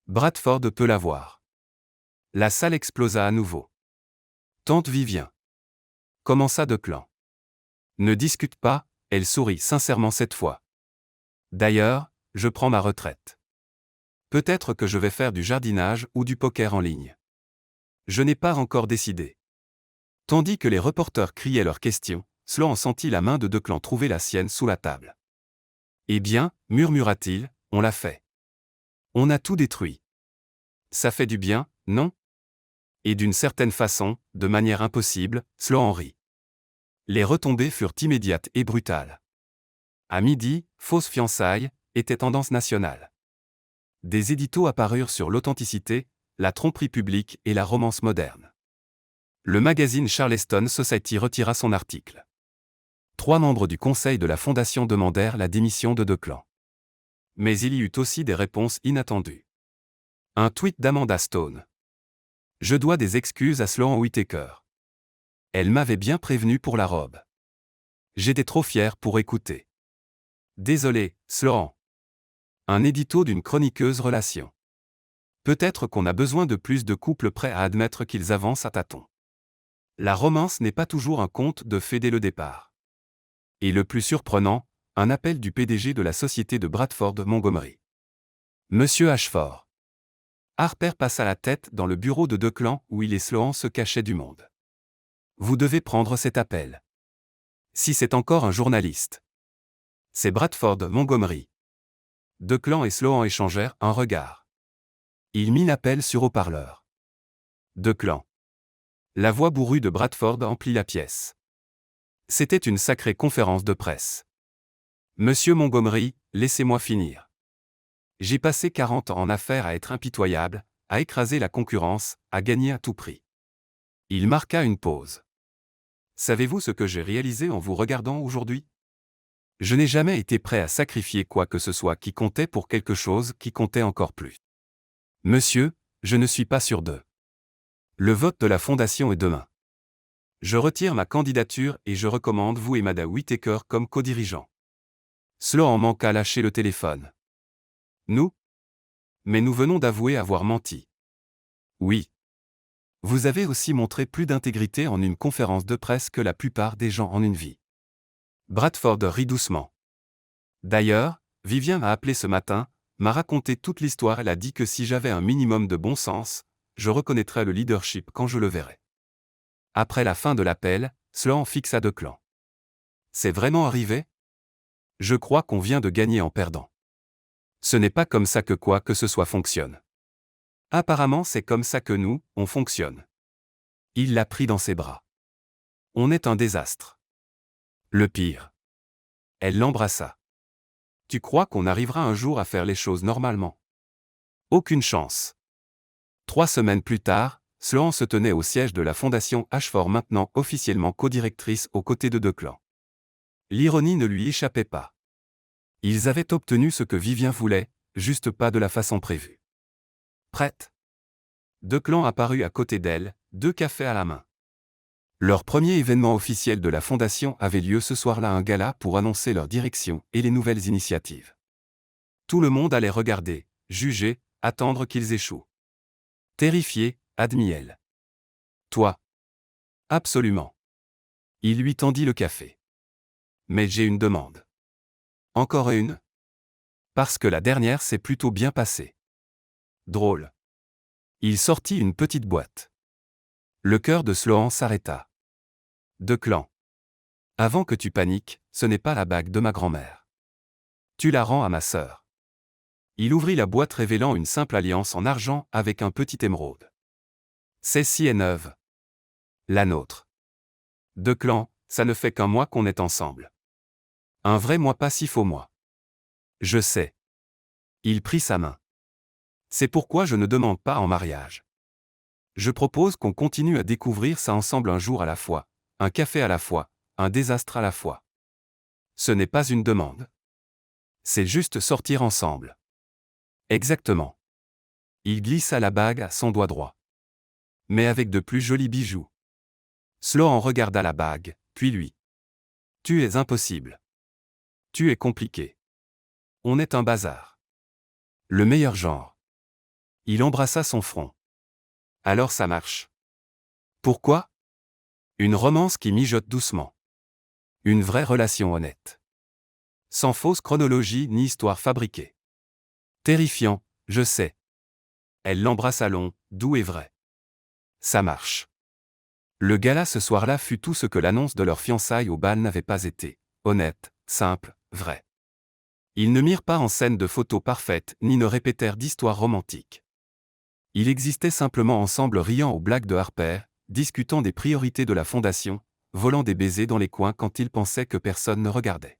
Bradford peut l'avoir. La salle explosa à nouveau. Tante Vivien. Commença Declan. Ne discute pas, elle sourit sincèrement cette fois. D'ailleurs, je prends ma retraite. Peut-être que je vais faire du jardinage ou du poker en ligne. Je n'ai pas encore décidé. Tandis que les reporters criaient leurs questions, Sloan sentit la main de Declan trouver la sienne sous la table. Eh bien, murmura-t-il, on l'a fait. On a tout détruit. Ça fait du bien, non? Et d'une certaine façon, de manière impossible, Sloan rit. Les retombées furent immédiates et brutales. À midi, Fausses fiançailles était tendance nationale. Des éditos apparurent sur l'authenticité, la tromperie publique et la romance moderne. Le magazine Charleston Society retira son article. 3 membres du conseil de la Fondation demandèrent la démission de Declan. Mais il y eut aussi des réponses inattendues. Un tweet d'Amanda Stone. Je dois des excuses à Sloan Whittaker. Elle m'avait bien prévenu pour la robe. J'étais trop fier pour écouter. Désolé, Sloan. Un édito d'une chroniqueuse relation. Peut-être qu'on a besoin de plus de couples prêts à admettre qu'ils avancent à tâtons. La romance n'est pas toujours un conte de fées dès le départ. Et le plus surprenant, un appel du PDG de la société de Bradford Montgomery. Monsieur Ashford. Harper passa la tête dans le bureau de Declan où il et Sloan se cachaient du monde. Vous devez prendre cet appel. Si c'est encore un journaliste. C'est Bradford Montgomery. Declan et Sloan échangèrent un regard. Il mit l'appel sur haut-parleur. Declan. La voix bourrue de Bradford emplit la pièce. C'était une sacrée conférence de presse. Monsieur Montgomery, laissez-moi finir. J'ai passé 40 ans en affaires à être impitoyable, à écraser la concurrence, à gagner à tout prix. Il marqua une pause. Savez-vous ce que j'ai réalisé en vous regardant aujourd'hui? Je n'ai jamais été prêt à sacrifier quoi que ce soit qui comptait pour quelque chose qui comptait encore plus. Monsieur, je ne suis pas sûr de. Le vote de la Fondation est demain. Je retire ma candidature et je recommande vous et Madame Whittaker comme co-dirigeants. Sloan manqua lâcher le téléphone. Nous? Mais nous venons d'avouer avoir menti. Oui. Vous avez aussi montré plus d'intégrité en une conférence de presse que la plupart des gens en une vie. Bradford rit doucement. D'ailleurs, Vivien m'a appelé ce matin, m'a raconté toute l'histoire. Elle a dit que si j'avais un minimum de bon sens, je reconnaîtrais le leadership quand je le verrais. Après la fin de l'appel, Sloan fixa Declan. C'est vraiment arrivé? Je crois qu'on vient de gagner en perdant. Ce n'est pas comme ça que quoi que ce soit fonctionne. Apparemment c'est comme ça que nous, on fonctionne. Il l'a pris dans ses bras. On est un désastre. Le pire. Elle l'embrassa. Tu crois qu'on arrivera un jour à faire les choses normalement? Aucune chance. 3 semaines plus tard, Sloan se tenait au siège de la fondation Ashford, maintenant officiellement codirectrice aux côtés de Declan. L'ironie ne lui échappait pas. Ils avaient obtenu ce que Vivien voulait, juste pas de la façon prévue. Prête? Declan apparut à côté d'elle, 2 cafés à la main. Leur premier événement officiel de la fondation avait lieu ce soir-là, un gala pour annoncer leur direction et les nouvelles initiatives. Tout le monde allait regarder, juger, attendre qu'ils échouent. Terrifiée, admit elle. Toi? Absolument. Il lui tendit le café. Mais j'ai une demande. Encore une? Parce que la dernière s'est plutôt bien passée. Drôle. Il sortit une petite boîte. Le cœur de Sloan s'arrêta. Declan. Avant que tu paniques, ce n'est pas la bague de ma grand-mère. Tu la rends à ma sœur. Il ouvrit la boîte révélant une simple alliance en argent avec un petit émeraude. Celle-ci est neuve. La nôtre. Declan, ça ne fait qu'un mois qu'on est ensemble. Un vrai mois, pas si faux mois. Je sais. Il prit sa main. C'est pourquoi je ne demande pas en mariage. Je propose qu'on continue à découvrir ça ensemble, un jour à la fois, un café à la fois, un désastre à la fois. Ce n'est pas une demande. C'est juste sortir ensemble. Exactement. Il glissa la bague à son doigt droit. Mais avec de plus jolis bijoux. Sloan regarda la bague, puis lui. Tu es impossible. Tu es compliqué. On est un bazar. Le meilleur genre. Il embrassa son front. Alors ça marche. Pourquoi? Une romance qui mijote doucement. Une vraie relation honnête. Sans fausse chronologie ni histoire fabriquée. Terrifiant, je sais. Elle l'embrassa long, doux et vrai. Ça marche. Le gala ce soir-là fut tout ce que l'annonce de leur fiançailles au bal n'avait pas été. Honnête, simple, vrai. Ils ne mirent pas en scène de photos parfaites ni ne répétèrent d'histoires romantiques. Ils existaient simplement ensemble, riant aux blagues de Harper, discutant des priorités de la fondation, volant des baisers dans les coins quand ils pensaient que personne ne regardait.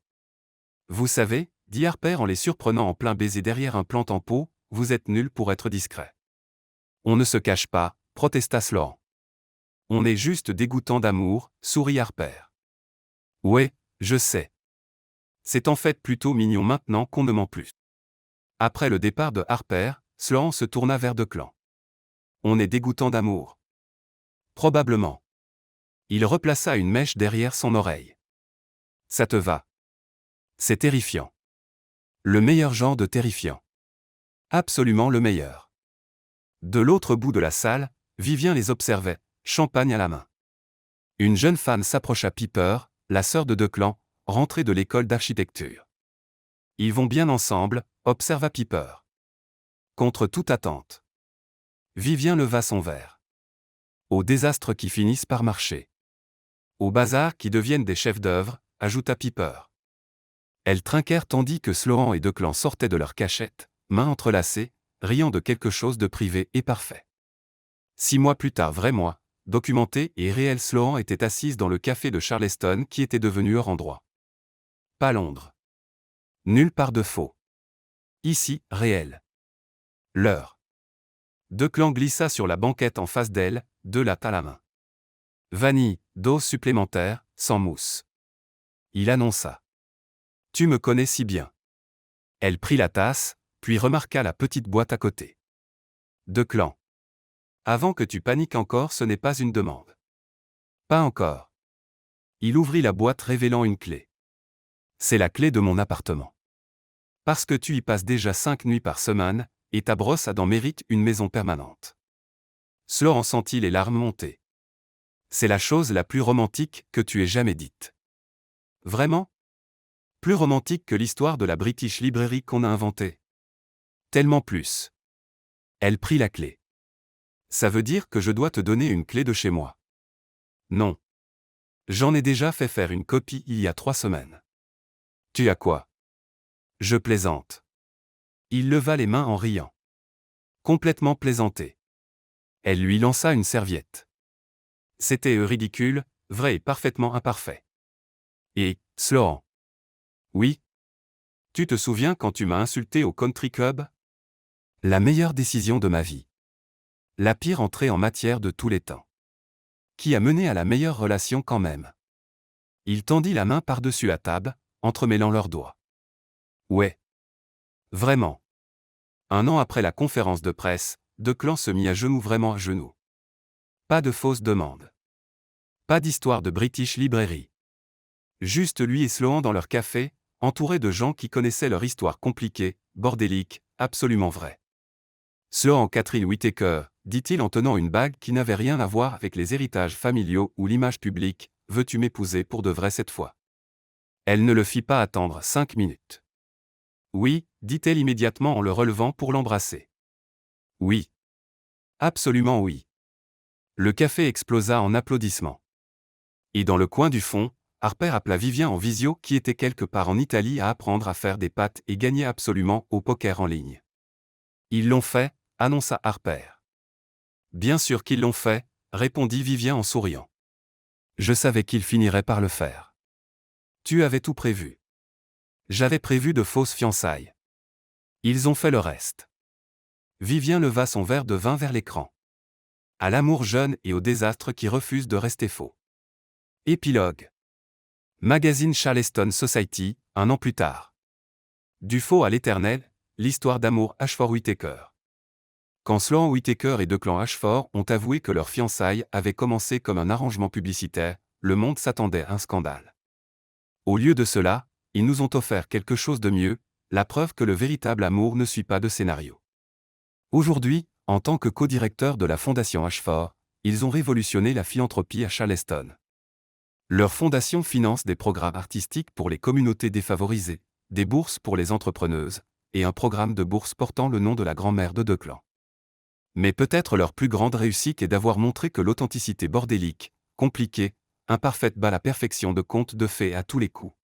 Vous savez, dit Harper en les surprenant en plein baiser derrière un plant en pot, vous êtes nuls pour être discrets. On ne se cache pas, protesta Sloan. On est juste dégoûtant d'amour, sourit Harper. Ouais, je sais. C'est en fait plutôt mignon maintenant qu'on ne ment plus. Après le départ de Harper, Sloan se tourna vers Declan. On est dégoûtant d'amour. Probablement. Il replaça une mèche derrière son oreille. Ça te va? C'est terrifiant. Le meilleur genre de terrifiant. Absolument le meilleur. De l'autre bout de la salle, Vivien les observait, champagne à la main. Une jeune femme s'approcha. Piper, la sœur de Declan, rentrée de l'école d'architecture. Ils vont bien ensemble, observa Piper. Contre toute attente. Vivien leva son verre. Aux désastres qui finissent par marcher. Aux bazars qui deviennent des chefs-d'œuvre, ajouta Piper. Elles trinquèrent tandis que Sloan et Declan sortaient de leur cachette, mains entrelacées, riant de quelque chose de privé et parfait. 6 mois plus tard, vrai mois, documenté et réel, Sloan était assise dans le café de Charleston qui était devenu hors endroit. Pas Londres. Nulle part de faux. Ici, réel. L'heure. Declan glissa sur la banquette en face d'elle, 2 lattes à la main. Vanille, dose supplémentaire, sans mousse. Il annonça. Tu me connais si bien. Elle prit la tasse, puis remarqua la petite boîte à côté. Declan. Avant que tu paniques encore, ce n'est pas une demande. Pas encore. Il ouvrit la boîte révélant une clé. C'est la clé de mon appartement. Parce que tu y passes déjà 5 nuits par semaine, et ta brosse à dents mérite une maison permanente. Sloan sentit les larmes monter. C'est la chose la plus romantique que tu aies jamais dite. Vraiment? Plus romantique que l'histoire de la British Library qu'on a inventée. Tellement plus. Elle prit la clé. Ça veut dire que je dois te donner une clé de chez moi. Non. J'en ai déjà fait faire une copie il y a 3 semaines. Tu as quoi? Je plaisante. Il leva les mains en riant. Complètement plaisanté. Elle lui lança une serviette. C'était ridicule, vrai et parfaitement imparfait. Et, Sloan. Oui. Tu te souviens quand tu m'as insulté au country club? La meilleure décision de ma vie. La pire entrée en matière de tous les temps. Qui a mené à la meilleure relation quand même. Il tendit la main par-dessus la table, entremêlant leurs doigts. Ouais. Vraiment. Un an après la conférence de presse, Declan se mit à genoux, vraiment à genoux. Pas de fausses demandes. Pas d'histoire de British Librairie. Juste lui et Sloan dans leur café, entourés de gens qui connaissaient leur histoire compliquée, bordélique, absolument vraie. Sloan Catherine Whittaker, dit-il en tenant une bague qui n'avait rien à voir avec les héritages familiaux ou l'image publique, veux-tu m'épouser pour de vrai cette fois? Elle ne le fit pas attendre 5 minutes. Oui, dit-elle immédiatement en le relevant pour l'embrasser. Oui. Absolument oui. Le café explosa en applaudissements. Et dans le coin du fond, Harper appela Vivien en visio qui était quelque part en Italie à apprendre à faire des pâtes et gagner absolument au poker en ligne. Ils l'ont fait, annonça Harper. Bien sûr qu'ils l'ont fait, répondit Vivien en souriant. Je savais qu'ils finiraient par le faire. Tu avais tout prévu. J'avais prévu de fausses fiançailles. Ils ont fait le reste. Vivien leva son verre de vin vers l'écran. À l'amour jeune et au désastre qui refuse de rester faux. Épilogue. Magazine Charleston Society, 1 an plus tard. Du faux à l'éternel, l'histoire d'amour Ashford Whittaker. Quand Sloan Whittaker et Declan Ashford ont avoué que leur fiançailles avait commencé comme un arrangement publicitaire, le monde s'attendait à un scandale. Au lieu de cela, ils nous ont offert quelque chose de mieux, la preuve que le véritable amour ne suit pas de scénario. Aujourd'hui, en tant que co-directeur de la Fondation Ashford, ils ont révolutionné la philanthropie à Charleston. Leur fondation finance des programmes artistiques pour les communautés défavorisées, des bourses pour les entrepreneuses, et un programme de bourse portant le nom de la grand-mère de Declan. Mais peut-être leur plus grande réussite est d'avoir montré que l'authenticité bordélique, compliquée, imparfaite bat la perfection de contes de fées à tous les coups.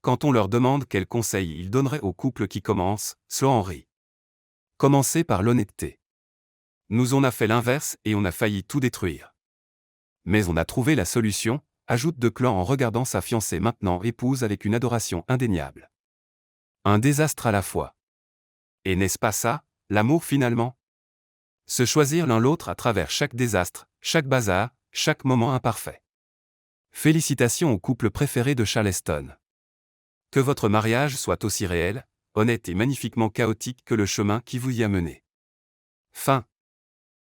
Quand on leur demande quels conseils ils donneraient aux couples qui commencent, Sloan rit. Commencez par l'honnêteté. Nous on a fait l'inverse et on a failli tout détruire. Mais on a trouvé la solution, ajoute Declan en regardant sa fiancée maintenant épouse avec une adoration indéniable. Un désastre à la fois. Et n'est-ce pas ça, l'amour finalement? Se choisir l'un l'autre à travers chaque désastre, chaque bazar, chaque moment imparfait. Félicitations au couple préféré de Charleston. Que votre mariage soit aussi réel, honnête et magnifiquement chaotique que le chemin qui vous y a mené. Fin.